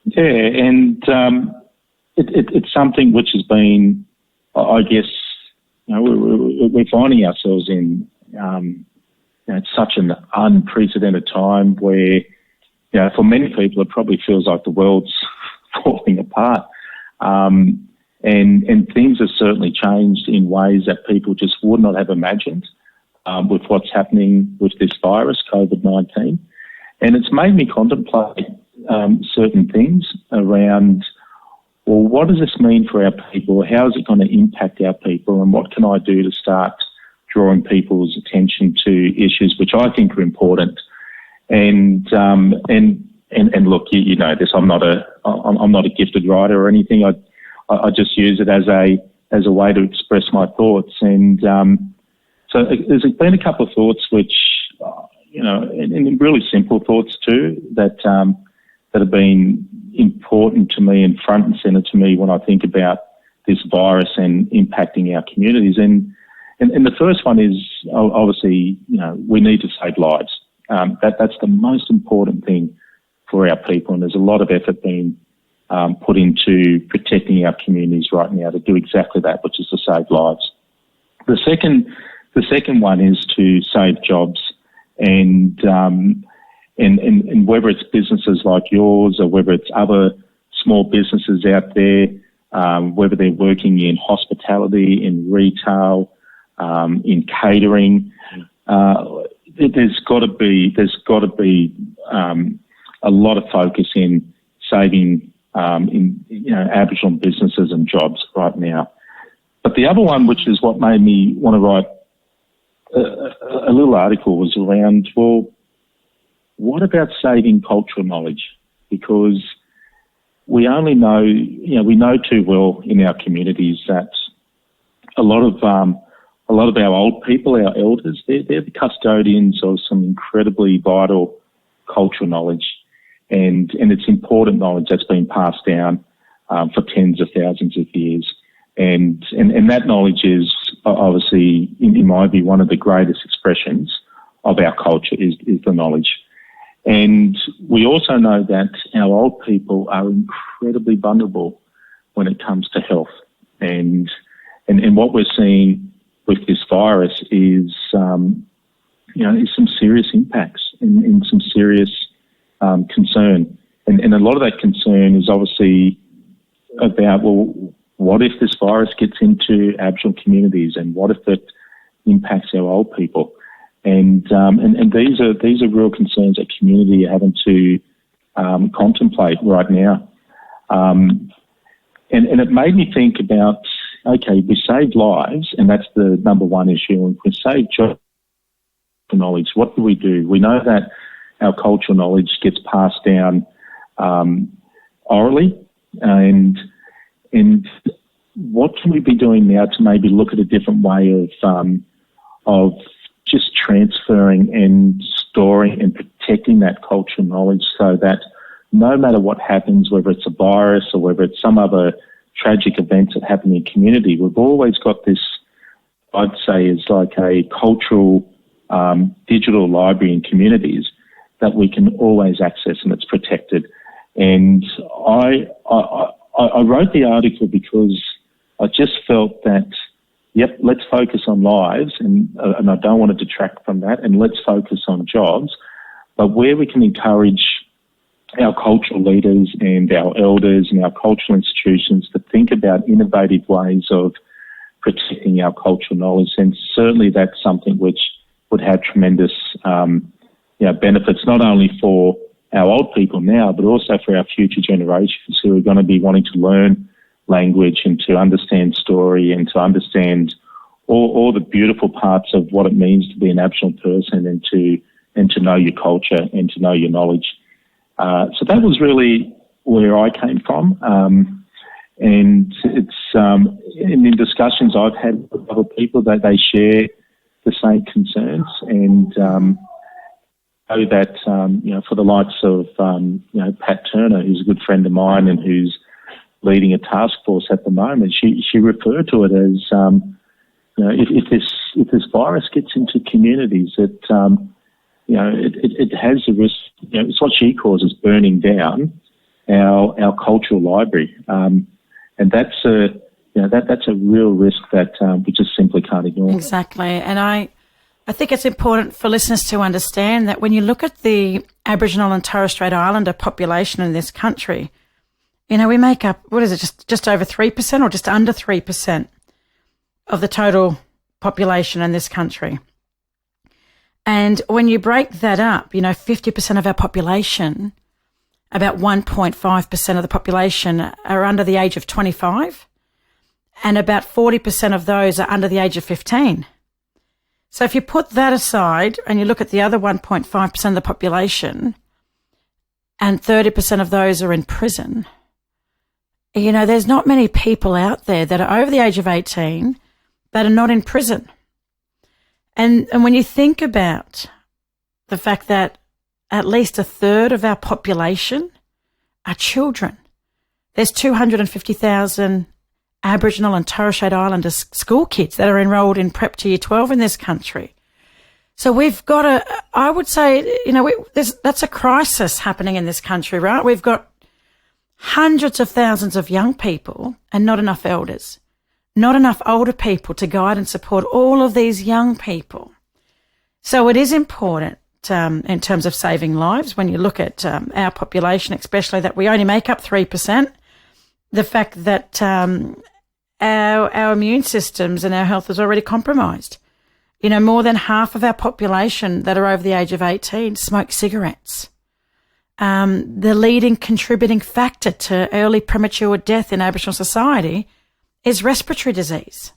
[SPEAKER 6] Yeah, and it's something which has been, I guess, we're finding ourselves in such an unprecedented time where, for many people, it probably feels like the world's falling apart. And things have certainly changed in ways that people just would not have imagined with what's happening with this virus, COVID-19. And it's made me contemplate certain things around, well, what does this mean for our people? How is it going to impact our people? And what can I do to start drawing people's attention to issues which I think are important? And look, you know this. I'm not a gifted writer or anything. I just use it as a way to express my thoughts. And so there's been a couple of thoughts which, and really simple thoughts too, that have been important to me and front and centre to me when I think about this virus and impacting our communities. And the first one is obviously, we need to save lives. That's the most important thing for our people, and there's a lot of effort being put into protecting our communities right now to do exactly that, which is to save lives. The second one is to save jobs, and whether it's businesses like yours or whether it's other small businesses out there, whether they're working in hospitality, in retail, in catering, there's got to be a lot of focus in saving Aboriginal businesses and jobs right now. But the other one, which is what made me want to write a little article, was around, well, what about saving cultural knowledge? Because we only know, we know too well in our communities that a lot of our old people, our elders, they're the custodians of some incredibly vital cultural knowledge, and it's important knowledge that's been passed down for tens of thousands of years, and that knowledge is obviously, in my view, one of the greatest expressions of our culture is the knowledge. And we also know that our old people are incredibly vulnerable when it comes to health, and what we're seeing with this virus is some serious impacts and some serious concern. And a lot of that concern is obviously about, well, what if this virus gets into Aboriginal communities, and what if it impacts our old people? And these are real concerns that community are having to contemplate right now. And it made me think about, okay, we saved lives, and that's the number one issue. And if we save job knowledge, what do? We know that our cultural knowledge gets passed down orally, and what can we be doing now to maybe look at a different way of just transferring and storing and protecting that cultural knowledge so that no matter what happens, whether it's a virus or whether it's some other tragic events that happen in community, we've always got this, I'd say, is like a cultural digital library in communities that we can always access, and it's protected. And I wrote the article because I just felt that, yep, let's focus on lives, and I don't want to detract from that, and let's focus on jobs, but where we can encourage our cultural leaders and our elders and our cultural institutions to think about innovative ways of protecting our cultural knowledge. And certainly that's something which would have tremendous benefits, not only for our old people now, but also for our future generations who are going to be wanting to learn language and to understand story and to understand all the beautiful parts of what it means to be an Aboriginal person and to know your culture and to know your knowledge. So that was really where I came from. And it's in discussions I've had with other people that they share the same concerns, and know that for the likes of Pat Turner, who's a good friend of mine and who's leading a task force at the moment, she referred to it as if this virus gets into communities, it has a risk. It's what she calls as burning down our cultural library, and that's a real risk that we just simply can't ignore.
[SPEAKER 3] Exactly, and I think it's important for listeners to understand that when you look at the Aboriginal and Torres Strait Islander population in this country, we make up, what is it, just over 3% or just under 3% of the total population in this country. And when you break that up, 50% of our population, about 1.5% of the population are under the age of 25, and about 40% of those are under the age of 15. So if you put that aside and you look at the other 1.5% of the population, and 30% of those are in prison, there's not many people out there that are over the age of 18 that are not in prison. And when you think about the fact that at least a third of our population are children, there's 250,000 Aboriginal and Torres Strait Islander school kids that are enrolled in Prep to Year 12 in this country. So we've got I would say, that's a crisis happening in this country, right? We've got hundreds of thousands of young people and not enough elders, not enough older people to guide and support all of these young people. So it is important in terms of saving lives when you look at our population, especially that we only make up 3%, the fact that our immune systems and our health is already compromised. More than half of our population that are over the age of 18 smoke cigarettes. The leading contributing factor to early premature death in Aboriginal society is respiratory disease.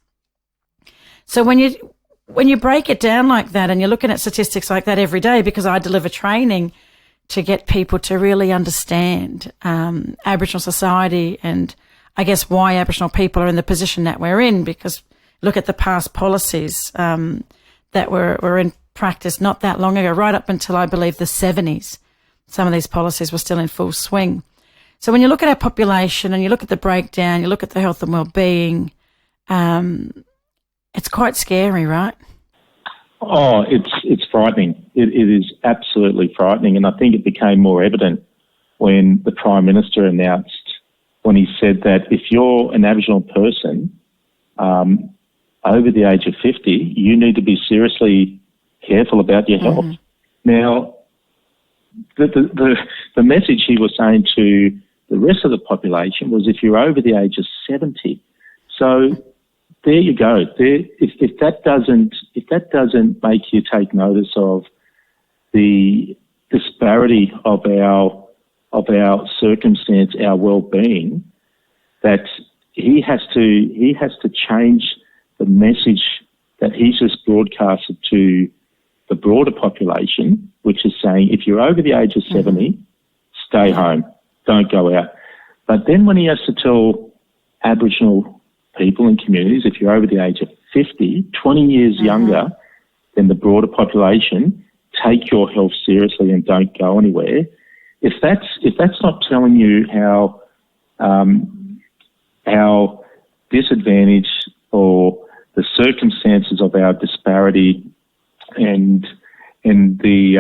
[SPEAKER 3] So when you break it down like that, and you're looking at statistics like that every day, because I deliver training to get people to really understand Aboriginal society and I guess why Aboriginal people are in the position that we're in, because look at the past policies that were in practice not that long ago, right up until I believe the 70s. Some of these policies were still in full swing. So when you look at our population and you look at the breakdown, you look at the health and well-being, it's quite scary, right?
[SPEAKER 6] Oh, it's frightening. It is absolutely frightening, and I think it became more evident when the Prime Minister announced, when he said that if you're an Aboriginal person over the age of 50, you need to be seriously careful about your health. Mm-hmm. Now, the message he was saying to the rest of the population was if you're over the age of 70. So there you go. If that doesn't make you take notice of the disparity of our circumstance, our well-being, that he has to change the message that he's just broadcasted to the broader population, which is saying if you're over the age of 70, stay home, don't go out. But then when he has to tell Aboriginal people and communities, if you're over the age of 50, 20 years younger, than the broader population, take your health seriously and don't go anywhere. If that's not telling you how disadvantaged or the circumstances of our disparity and the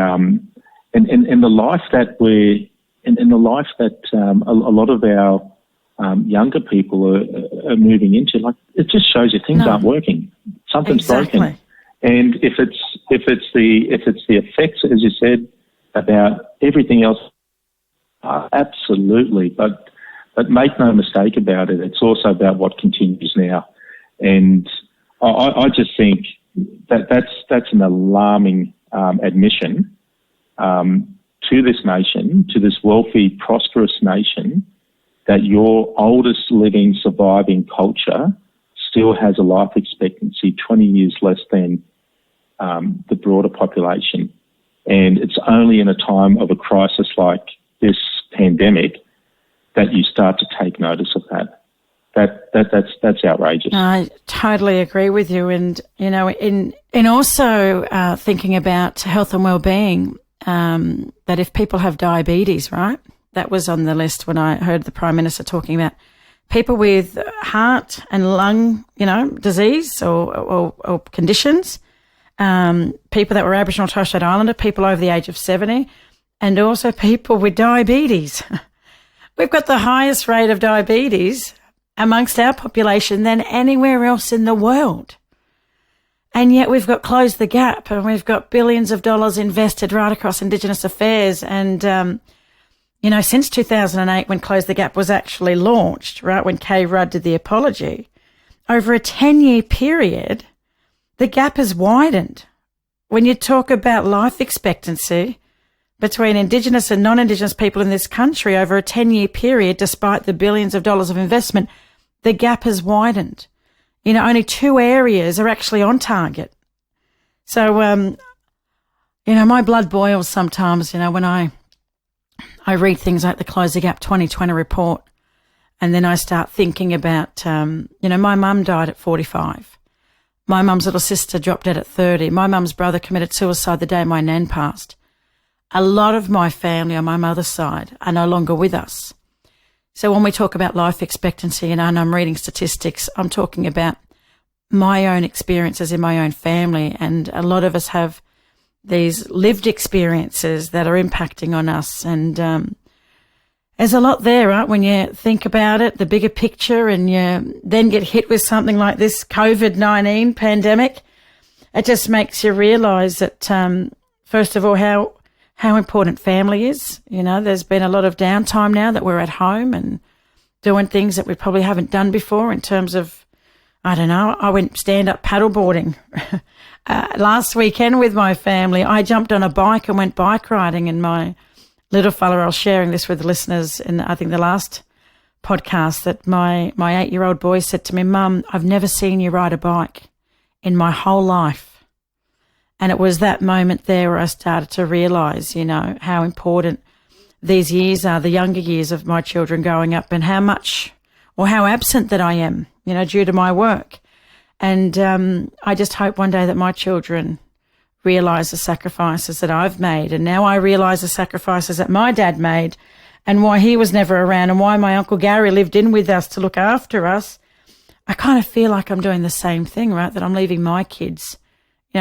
[SPEAKER 6] life that a lot of our younger people are moving into, like, it just shows you things aren't working. Something's broken. And if it's the effects, as you said, about everything else, absolutely. But make no mistake about it, it's also about what continues now. And I just think that's an alarming admission to this nation, to this wealthy, prosperous nation, that your oldest living, surviving culture still has a life expectancy 20 years less than the broader population. And it's only in a time of a crisis like this pandemic that you start to take notice of that. That's outrageous.
[SPEAKER 3] I totally agree with you. And, you know, in also thinking about health and well-being, that if people have diabetes, right, that was on the list when I heard the Prime Minister talking about people with heart and lung, disease or conditions, people that were Aboriginal and Torres Strait Islander, people over the age of 70, and also people with diabetes. We've got the highest rate of diabetes amongst our population than anywhere else in the world. And yet we've got Close the Gap, and we've got billions of dollars invested right across Indigenous affairs. And, since 2008, when Close the Gap was actually launched, right, when Kay Rudd did the apology, over a 10-year period, the gap has widened. When you talk about life expectancy between Indigenous and non-Indigenous people in this country over a 10-year period, despite the billions of dollars of investment, the gap has widened. Only 2 areas are actually on target. So, my blood boils sometimes, when I read things like the Close the Gap 2020 report, and then I start thinking about, my mum died at 45. My mum's little sister dropped dead at 30. My mum's brother committed suicide the day my nan passed. A lot of my family on my mother's side are no longer with us. So when we talk about life expectancy, and I'm reading statistics, I'm talking about my own experiences in my own family, and a lot of us have these lived experiences that are impacting on us. And there's a lot there, right? When you think about it, the bigger picture, and you then get hit with something like this COVID-19 pandemic, it just makes you realise that, first of all, how important family is. There's been a lot of downtime now that we're at home and doing things that we probably haven't done before in terms of, I went stand-up paddleboarding last weekend with my family. I jumped on a bike and went bike riding, and my little fella, I was sharing this with the listeners in, I think, the last podcast, that my 8-year-old boy said to me, "Mum, I've never seen you ride a bike in my whole life." And it was that moment there where I started to realise, how important these years are, the younger years of my children growing up, and how much or how absent that I am, due to my work. And I just hope one day that my children realise the sacrifices that I've made. And now I realise the sacrifices that my dad made, and why he was never around, and why my Uncle Gary lived in with us to look after us. I kind of feel like I'm doing the same thing, right, that I'm leaving my kids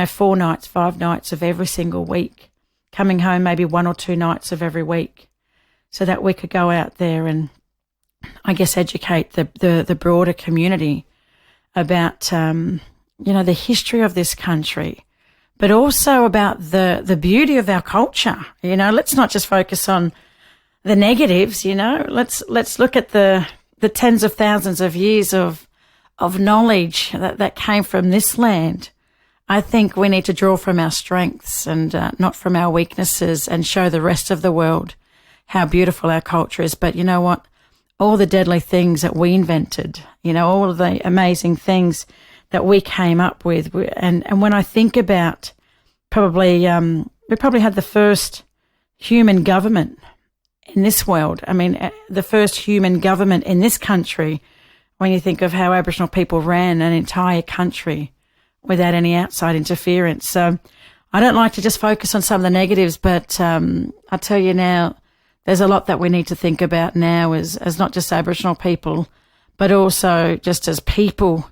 [SPEAKER 3] 4 nights, 5 nights of every single week, coming home maybe 1 or 2 nights of every week, so that we could go out there and, I guess, educate the broader community about, the history of this country, but also about the beauty of our culture. Let's not just focus on the negatives, let's look at the tens of thousands of years of knowledge that came from this land. I think we need to draw from our strengths and not from our weaknesses, and show the rest of the world how beautiful our culture is. But you know what? All the deadly things that we invented, all of the amazing things that we came up with. And when I think about we probably had the first human government in this world. I mean, the first human government in this country, when you think of how Aboriginal people ran an entire country without any outside interference. So I don't like to just focus on some of the negatives, but I tell you now, there's a lot that we need to think about now as not just Aboriginal people, but also just as people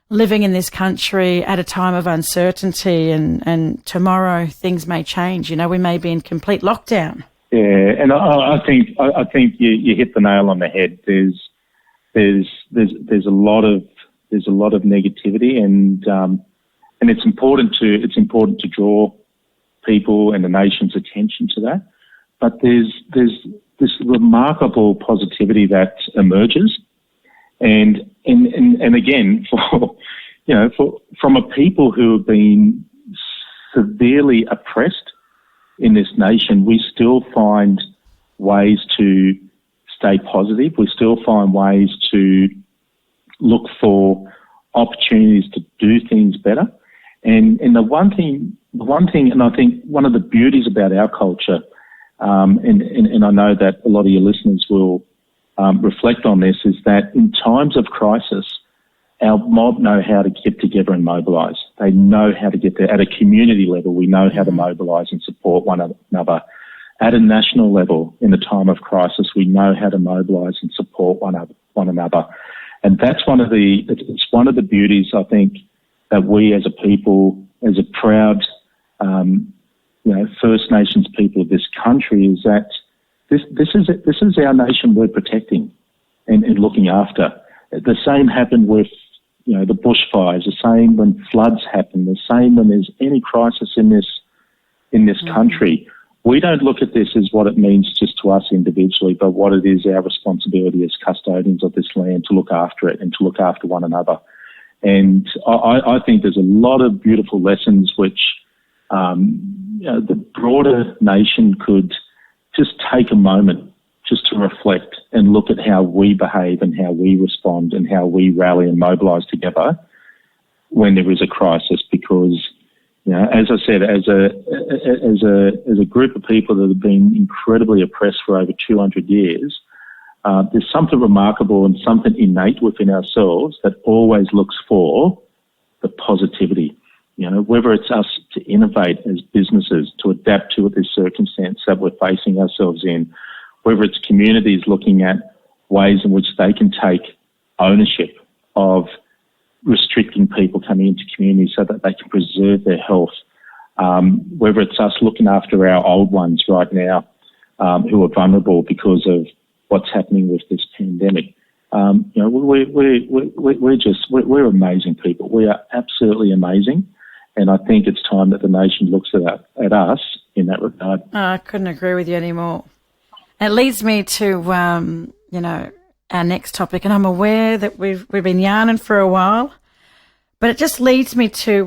[SPEAKER 3] living in this country at a time of uncertainty, and tomorrow things may change. You know, we may be in complete lockdown.
[SPEAKER 6] Yeah, and I think you hit the nail on the head. There's a lot of negativity, and it's important to draw people and the nation's attention to that. But there's this remarkable positivity that emerges, and again, from a people who have been severely oppressed in this nation, we still find ways to stay positive. We still find ways to look for opportunities to do things better. And the one thing, and I think one of the beauties about our culture, and I know that a lot of your listeners will reflect on this, is that in times of crisis, our mob know how to get together and mobilise. They know how to get there. At a community level, we know how to mobilise and support one another. At a national level, in the time of crisis, we know how to mobilise and support one another. And that's one of the beauties, I think, that we as a people, as a proud, First Nations people of this country, is that this is our nation we're protecting and looking after. The same happened with, the bushfires. The same when floods happen. The same when there's any crisis in this country. We don't look at this as what it means just to us individually, but what it is our responsibility as custodians of this land to look after it and to look after one another. And I think there's a lot of beautiful lessons which the broader nation could just take a moment just to reflect and look at how we behave and how we respond and how we rally and mobilise together when there is a crisis. Because, as I said, as a group of people that have been incredibly oppressed for over 200 years, there's something remarkable and something innate within ourselves that always looks for the positivity. Whether it's us to innovate as businesses, to adapt to this circumstance that we're facing ourselves in, whether it's communities looking at ways in which they can take ownership of restricting people coming into communities so that they can preserve their health, whether it's us looking after our old ones right now who are vulnerable because of what's happening with this pandemic. We're amazing people. We are absolutely amazing. And I think it's time that the nation looks at us in that regard.
[SPEAKER 3] I couldn't agree with you anymore. It leads me to, our next topic, and I'm aware that we've been yarning for a while, but it just leads me to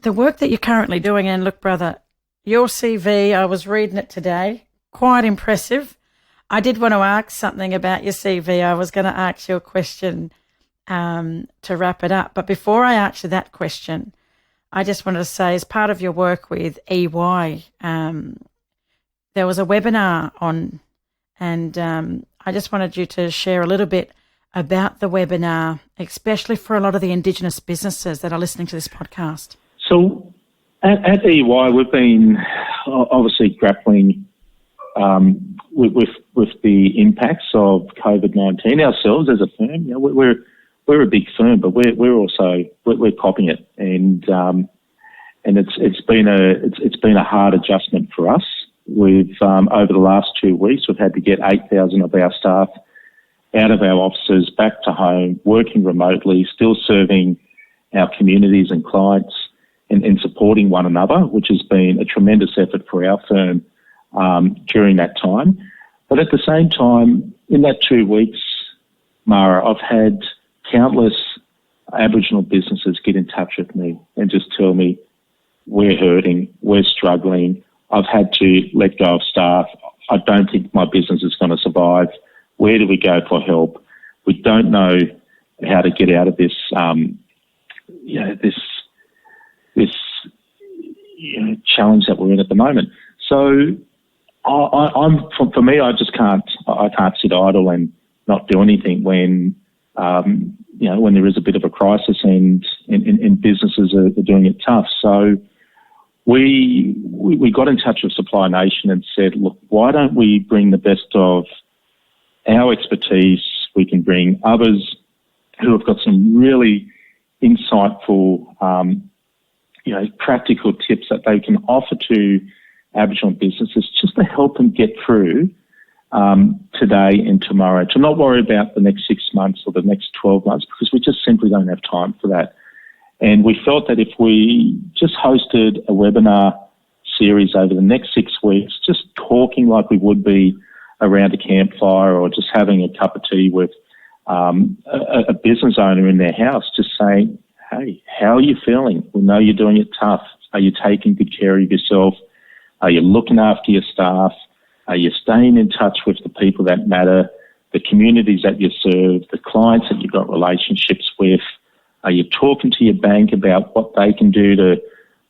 [SPEAKER 3] the work that you're currently doing. And look, brother, your CV, I was reading it today, quite impressive. I did want to ask something about your CV. I was going to ask you a question to wrap it up. But before I ask you that question, I just wanted to say, as part of your work with EY, there was a webinar on, and I just wanted you to share a little bit about the webinar, especially for a lot of the Indigenous businesses that are listening to this podcast.
[SPEAKER 6] So at EY, we've been obviously grappling with the impacts of COVID-19 ourselves as a firm. We're a big firm, but we're also copying it, and it's been a hard adjustment for us. We've over the last 2 weeks, we've had to get 8,000 of our staff out of our offices, back to home, working remotely, still serving our communities and clients and supporting one another, which has been a tremendous effort for our firm during that time. But at the same time, in that 2 weeks, Mara, I've had countless Aboriginal businesses get in touch with me and just tell me, we're hurting, we're struggling, I've had to let go of staff, I don't think my business is going to survive, where do we go for help? We don't know how to get out of this, this challenge that we're in at the moment. So for me, I can't sit idle and not do anything when there is a bit of a crisis, and and businesses are doing it tough. So we got in touch with Supply Nation and said, look, why don't we bring the best of our expertise? We can bring others who have got some really insightful, practical tips that they can offer to Aboriginal businesses just to help them get through today and tomorrow, to not worry about the next 6 months or the next 12 months, because we just simply don't have time for that. And we felt that if we just hosted a webinar series over the next 6 weeks, just talking like we would be around a campfire or just having a cup of tea with a business owner in their house, just saying, hey, how are you feeling? We know you're doing it tough. Are you taking good care of yourself? Are you looking after your staff? Are you staying in touch with the people that matter, the communities that you serve, the clients that you've got relationships with? Are you talking to your bank about what they can do to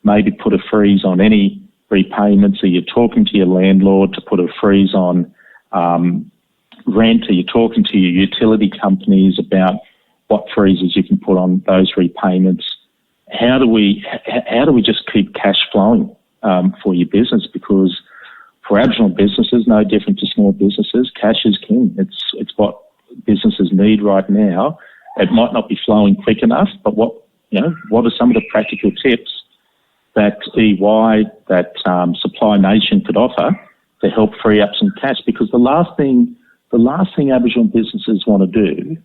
[SPEAKER 6] maybe put a freeze on any repayments? Are you talking to your landlord to put a freeze on rent? Are you talking to your utility companies about what freezes you can put on those repayments? How do we just keep cash flowing for your business? Because for Aboriginal businesses, no different to small businesses, cash is king. It's what businesses need right now. It might not be flowing quick enough, but what are some of the practical tips that EY, that Supply Nation could offer to help free up some cash? Because the last thing Aboriginal businesses want to do,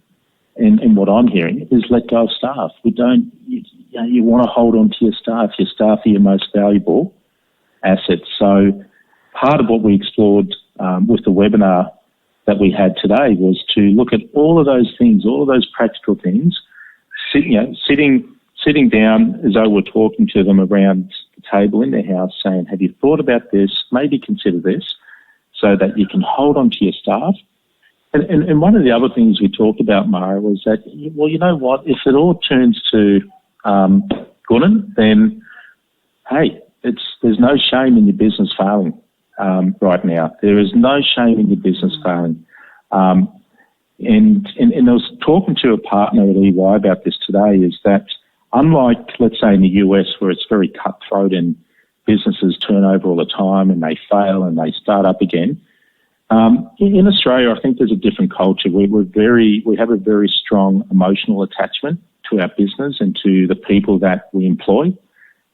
[SPEAKER 6] and what I'm hearing, is let go of staff. You want to hold on to your staff. Your staff are your most valuable assets. So part of what we explored with the webinar that we had today was to look at all of those things, all of those practical things, sitting down as though we're talking to them around the table in their house, saying, have you thought about this? Maybe consider this, so that you can hold on to your staff. And one of the other things we talked about, Mara, was that, well, you know what, if it all turns to Gunnan, then, hey, there's no shame in your business failing right now. There is no shame in your business failing. And I was talking to a partner at EY about this today, is that unlike, let's say, in the US, where it's very cutthroat and businesses turn over all the time and they fail and they start up again, in Australia, I think there's a different culture. We have a very strong emotional attachment to our business and to the people that we employ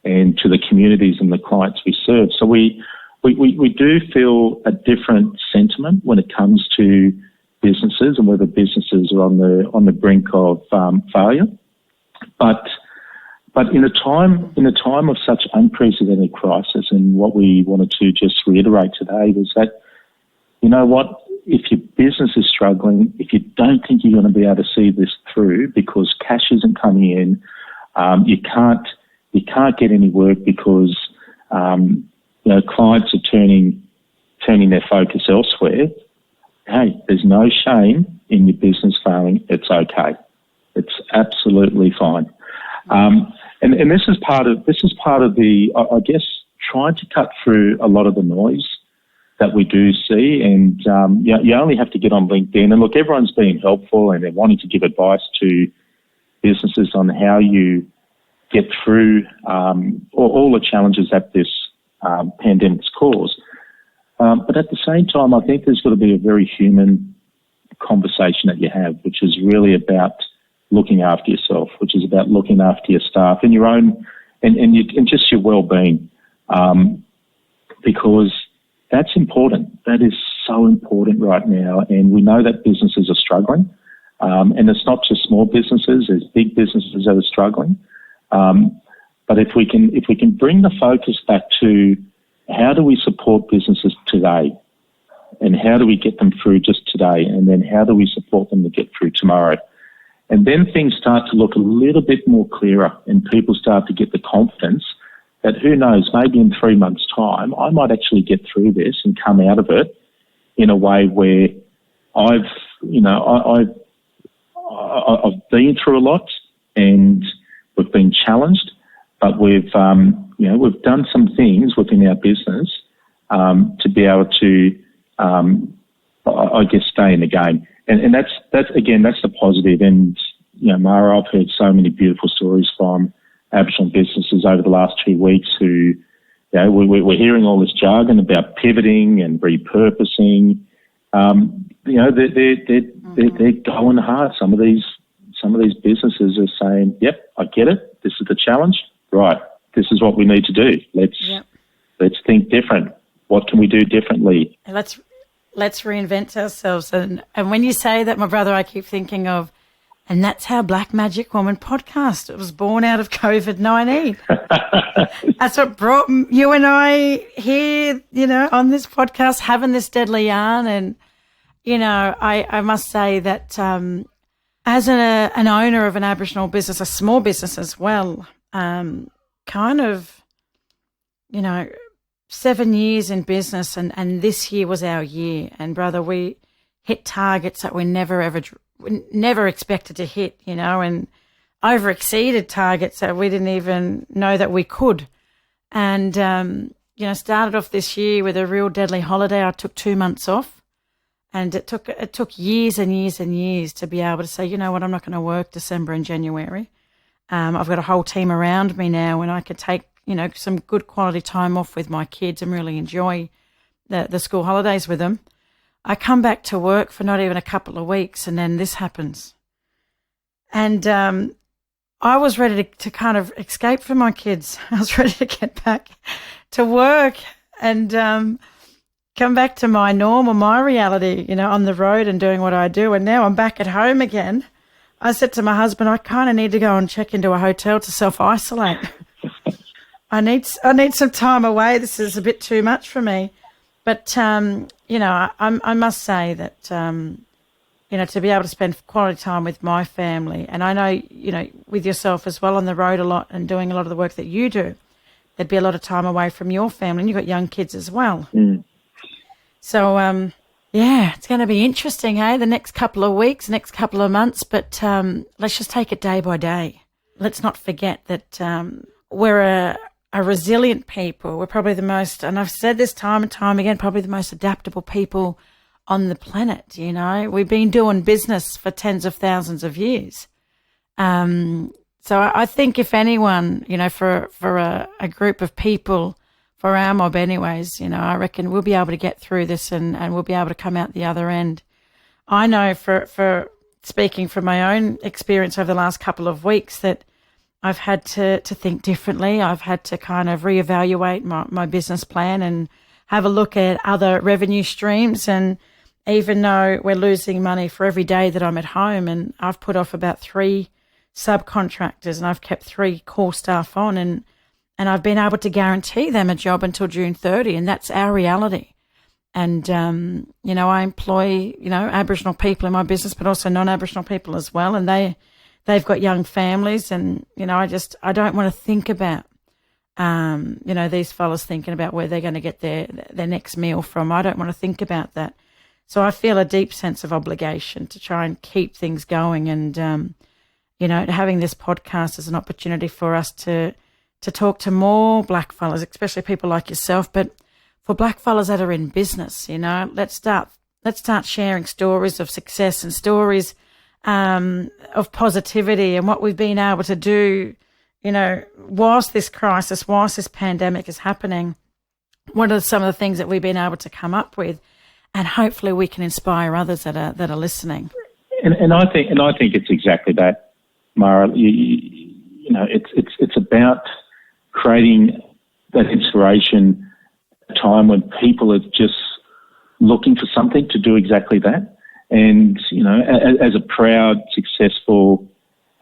[SPEAKER 6] and to the communities and the clients we serve. So we do feel a different sentiment when it comes to businesses and whether businesses are on the brink of failure. But in a time of such unprecedented crisis, and what we wanted to just reiterate today was that, you know what, if your business is struggling, if you don't think you're going to be able to see this through because cash isn't coming in, you can't get any work because clients are turning their focus elsewhere. Hey, there's no shame in your business failing. It's okay. It's absolutely fine. And this is part of the, I guess, trying to cut through a lot of the noise that we do see. And you only have to get on LinkedIn and look, everyone's being helpful and they're wanting to give advice to businesses on how you get through all the challenges that this pandemic's caused. But at the same time, I think there's got to be a very human conversation that you have, which is really about looking after yourself, which is about looking after your staff and your own and just your well-being, because that's important. That is so important right now, and we know that businesses are struggling, and it's not just small businesses; there's big businesses that are struggling. But if we can bring the focus back to how do we support businesses today, and how do we get them through just today, and then how do we support them to get through tomorrow, and then things start to look a little bit more clearer, and people start to get the confidence that, who knows, maybe in 3 months' time, I might actually get through this and come out of it in a way where I've been through a lot and we've been challenged, but we've done some things within our business to be able to, I guess, stay in the game. And that's the positive. And Mara, I've heard so many beautiful stories from Aboriginal businesses over the last 2 weeks who, we're hearing all this jargon about pivoting and repurposing. They're going hard. Some of these businesses are saying, "Yep, I get it. This is the challenge. Right, this is what we need to do. Let's think different. What can we do differently?
[SPEAKER 3] Let's reinvent ourselves." And when you say that, my brother, I keep thinking of, and that's how Black Magic Woman podcast, it was born out of COVID-19. That's what brought you and I here, on this podcast, having this deadly yarn. And, I must say that as an owner of an Aboriginal business, a small business as well, 7 years in business, and this year was our year. And, brother, we hit targets that we never expected to hit, and over exceeded targets that we didn't even know that we could. And, started off this year with a real deadly holiday. I took 2 months off, and it took years and years and years to be able to say, you know what, I'm not going to work December and January. I've got a whole team around me now, and I could take, some good quality time off with my kids and really enjoy the school holidays with them. I come back to work for not even a couple of weeks, and then this happens. And I was ready to kind of escape from my kids. I was ready to get back to work and come back to my norm or my reality, on the road and doing what I do. And now I'm back at home again. I said to my husband, I kind of need to go and check into a hotel to self-isolate. I need some time away. This is a bit too much for me. But, I must say that, to be able to spend quality time with my family, and I know, with yourself as well on the road a lot and doing a lot of the work that you do, there'd be a lot of time away from your family, and you've got young kids as well.
[SPEAKER 6] Mm.
[SPEAKER 3] So, it's going to be interesting, the next couple of weeks, next couple of months, but let's just take it day by day. Let's not forget that we're a resilient people. We're probably the most, and I've said this time and time again, probably the most adaptable people on the planet. We've been doing business for tens of thousands of years. So I think if anyone, for a group of people, for our mob anyways, I reckon we'll be able to get through this and we'll be able to come out the other end. I know for speaking from my own experience over the last couple of weeks that I've had to think differently. I've had to kind of reevaluate my business plan and have a look at other revenue streams. And even though we're losing money for every day that I'm at home, and I've put off about 3 subcontractors and I've kept 3 core staff on, and I've been able to guarantee them a job until June 30, and that's our reality. And, I employ, Aboriginal people in my business, but also non-Aboriginal people as well. And they've got young families, and, I don't want to think about, these fellas thinking about where they're going to get their next meal from. I don't want to think about that. So I feel a deep sense of obligation to try and keep things going. And, having this podcast is an opportunity for us to talk to more black fellas, especially people like yourself, but for black fellas that are in business, let's start sharing stories of success and stories of positivity and what we've been able to do, whilst this crisis, whilst this pandemic is happening. What are some of the things that we've been able to come up with, and hopefully we can inspire others that are listening.
[SPEAKER 6] And I think it's exactly that, Mara. It's about creating that inspiration, a time when people are just looking for something to do exactly that. And, as a proud, successful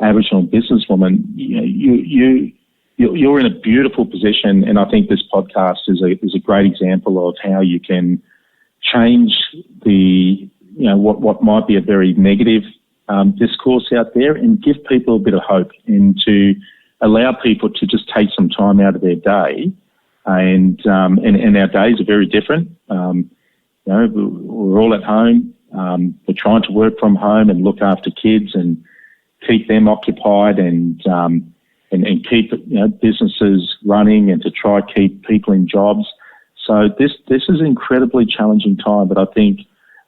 [SPEAKER 6] Aboriginal businesswoman, you're in a beautiful position. And I think this podcast is a great example of how you can change what might be a very negative discourse out there, and give people a bit of hope, and to allow people to just take some time out of their day. And our days are very different. We're all at home. We're trying to work from home and look after kids and keep them occupied, and keep businesses running, and to try keep people in jobs. So this is an incredibly challenging time, but I think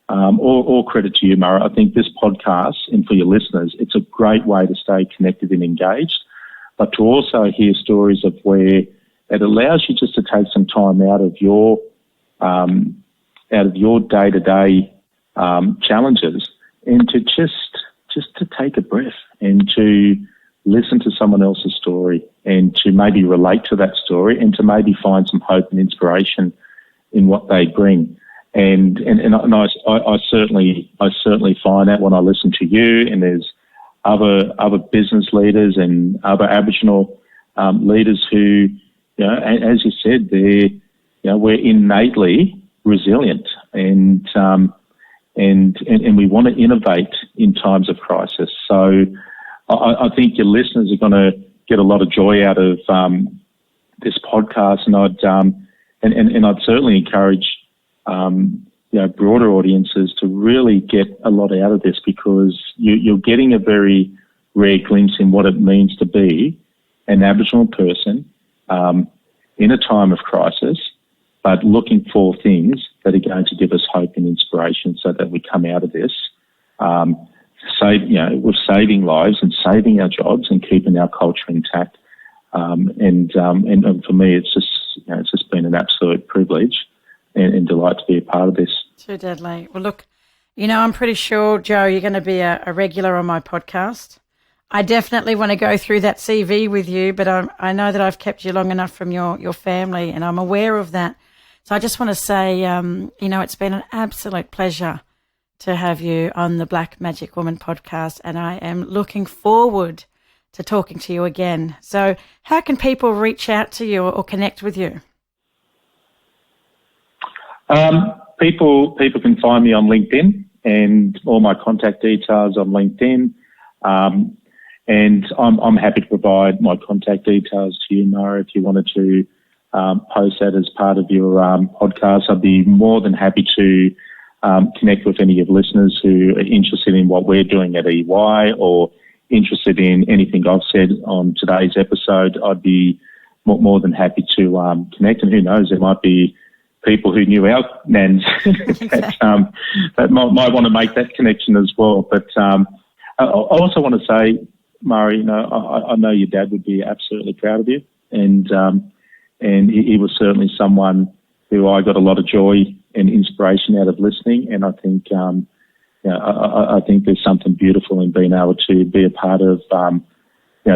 [SPEAKER 6] all credit to you, Mara. I think this podcast, and for your listeners, it's a great way to stay connected and engaged, but to also hear stories of where it allows you just to take some time out of your day-to-day challenges, and to just to take a breath and to listen to someone else's story, and to maybe relate to that story, and to maybe find some hope and inspiration in what they bring. And I certainly find that when I listen to you, and there's other business leaders and other Aboriginal leaders who, as you said, we're innately resilient, and we want to innovate in times of crisis. So I think your listeners are going to get a lot of joy out of this podcast, and I'd certainly encourage broader audiences to really get a lot out of this, because you're getting a very rare glimpse in what it means to be an Aboriginal person in a time of crisis, but looking for things that are going to give us hope and inspiration so that we come out of this with saving lives and saving our jobs and keeping our culture intact. And for me, it's just been an absolute privilege and delight to be a part of this.
[SPEAKER 3] Too deadly. Well, look, I'm pretty sure, Joe, you're going to be a regular on my podcast. I definitely want to go through that CV with you, but I know that I've kept you long enough from your family, and I'm aware of that. So I just want to say, it's been an absolute pleasure to have you on the Black Magic Woman podcast, and I am looking forward to talking to you again. So how can people reach out to you or connect with you?
[SPEAKER 6] People can find me on LinkedIn, and all my contact details on LinkedIn. And I'm happy to provide my contact details to you, Mara, if you wanted to post that as part of your podcast. I'd be more than happy to connect with any of your listeners who are interested in what we're doing at EY, or interested in anything I've said on today's episode. I'd be more than happy to connect. And who knows, there might be people who knew our nans that might want to make that connection as well. But I also want to say, Murray, I know your dad would be absolutely proud of you, and he was certainly someone who I got a lot of joy and inspiration out of listening. And I think I think there's something beautiful in being able to be a part of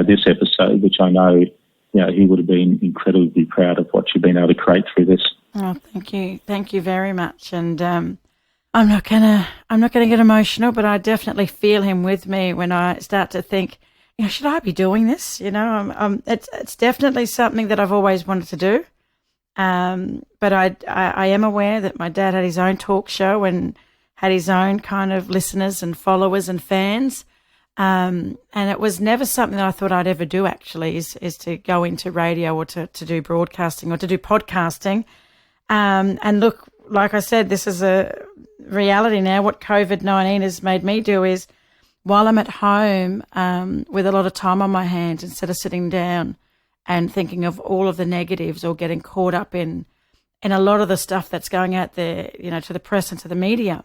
[SPEAKER 6] this episode, which I know he would have been incredibly proud of what you've been able to create through this.
[SPEAKER 3] Oh, thank you very much. And I'm not gonna get emotional, but I definitely feel him with me when I start to think, should I be doing this? It's definitely something that I've always wanted to do. But I am aware that my dad had his own talk show and had his own kind of listeners and followers and fans. And it was never something that I thought I'd ever do, actually, is to go into radio or to do broadcasting or to do podcasting. And look, like I said, this is a reality now. What COVID-19 has made me do is, while I'm at home with a lot of time on my hands, instead of sitting down and thinking of all of the negatives or getting caught up in a lot of the stuff that's going out there, to the press and to the media,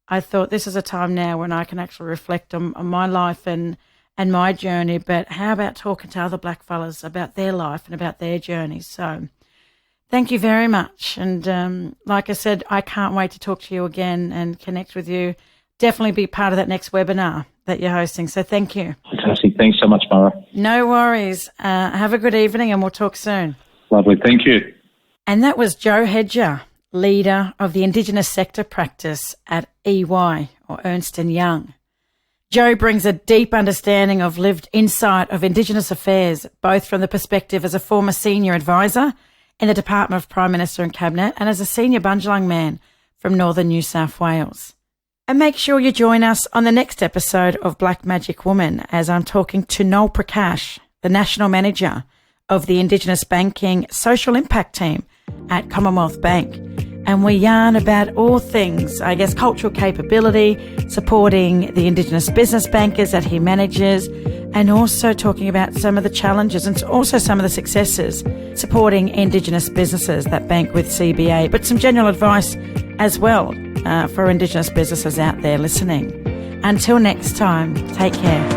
[SPEAKER 3] I thought this is a time now when I can actually reflect on my life and my journey. But how about talking to other blackfellas about their life and about their journeys? So thank you very much. And like I said, I can't wait to talk to you again and connect with you. Definitely be part of that next webinar that you're hosting. So thank you.
[SPEAKER 6] Fantastic. Thanks so much, Mara.
[SPEAKER 3] No worries. Have a good evening and we'll talk soon.
[SPEAKER 6] Lovely. Thank you.
[SPEAKER 3] And that was Joe Hedger, leader of the Indigenous sector practice at EY, or Ernst & Young. Joe brings a deep understanding of lived insight of Indigenous affairs, both from the perspective as a former senior advisor in the Department of Prime Minister and Cabinet and as a senior Bundjalung man from northern New South Wales. And make sure you join us on the next episode of Black Magic Woman, as I'm talking to Noel Prakash, the National Manager of the Indigenous Banking Social Impact Team at Commonwealth Bank. And we yarn about all things, cultural capability, supporting the Indigenous business bankers that he manages, and also talking about some of the challenges and also some of the successes supporting Indigenous businesses that bank with CBA, but some general advice as well for Indigenous businesses out there listening. Until next time, take care.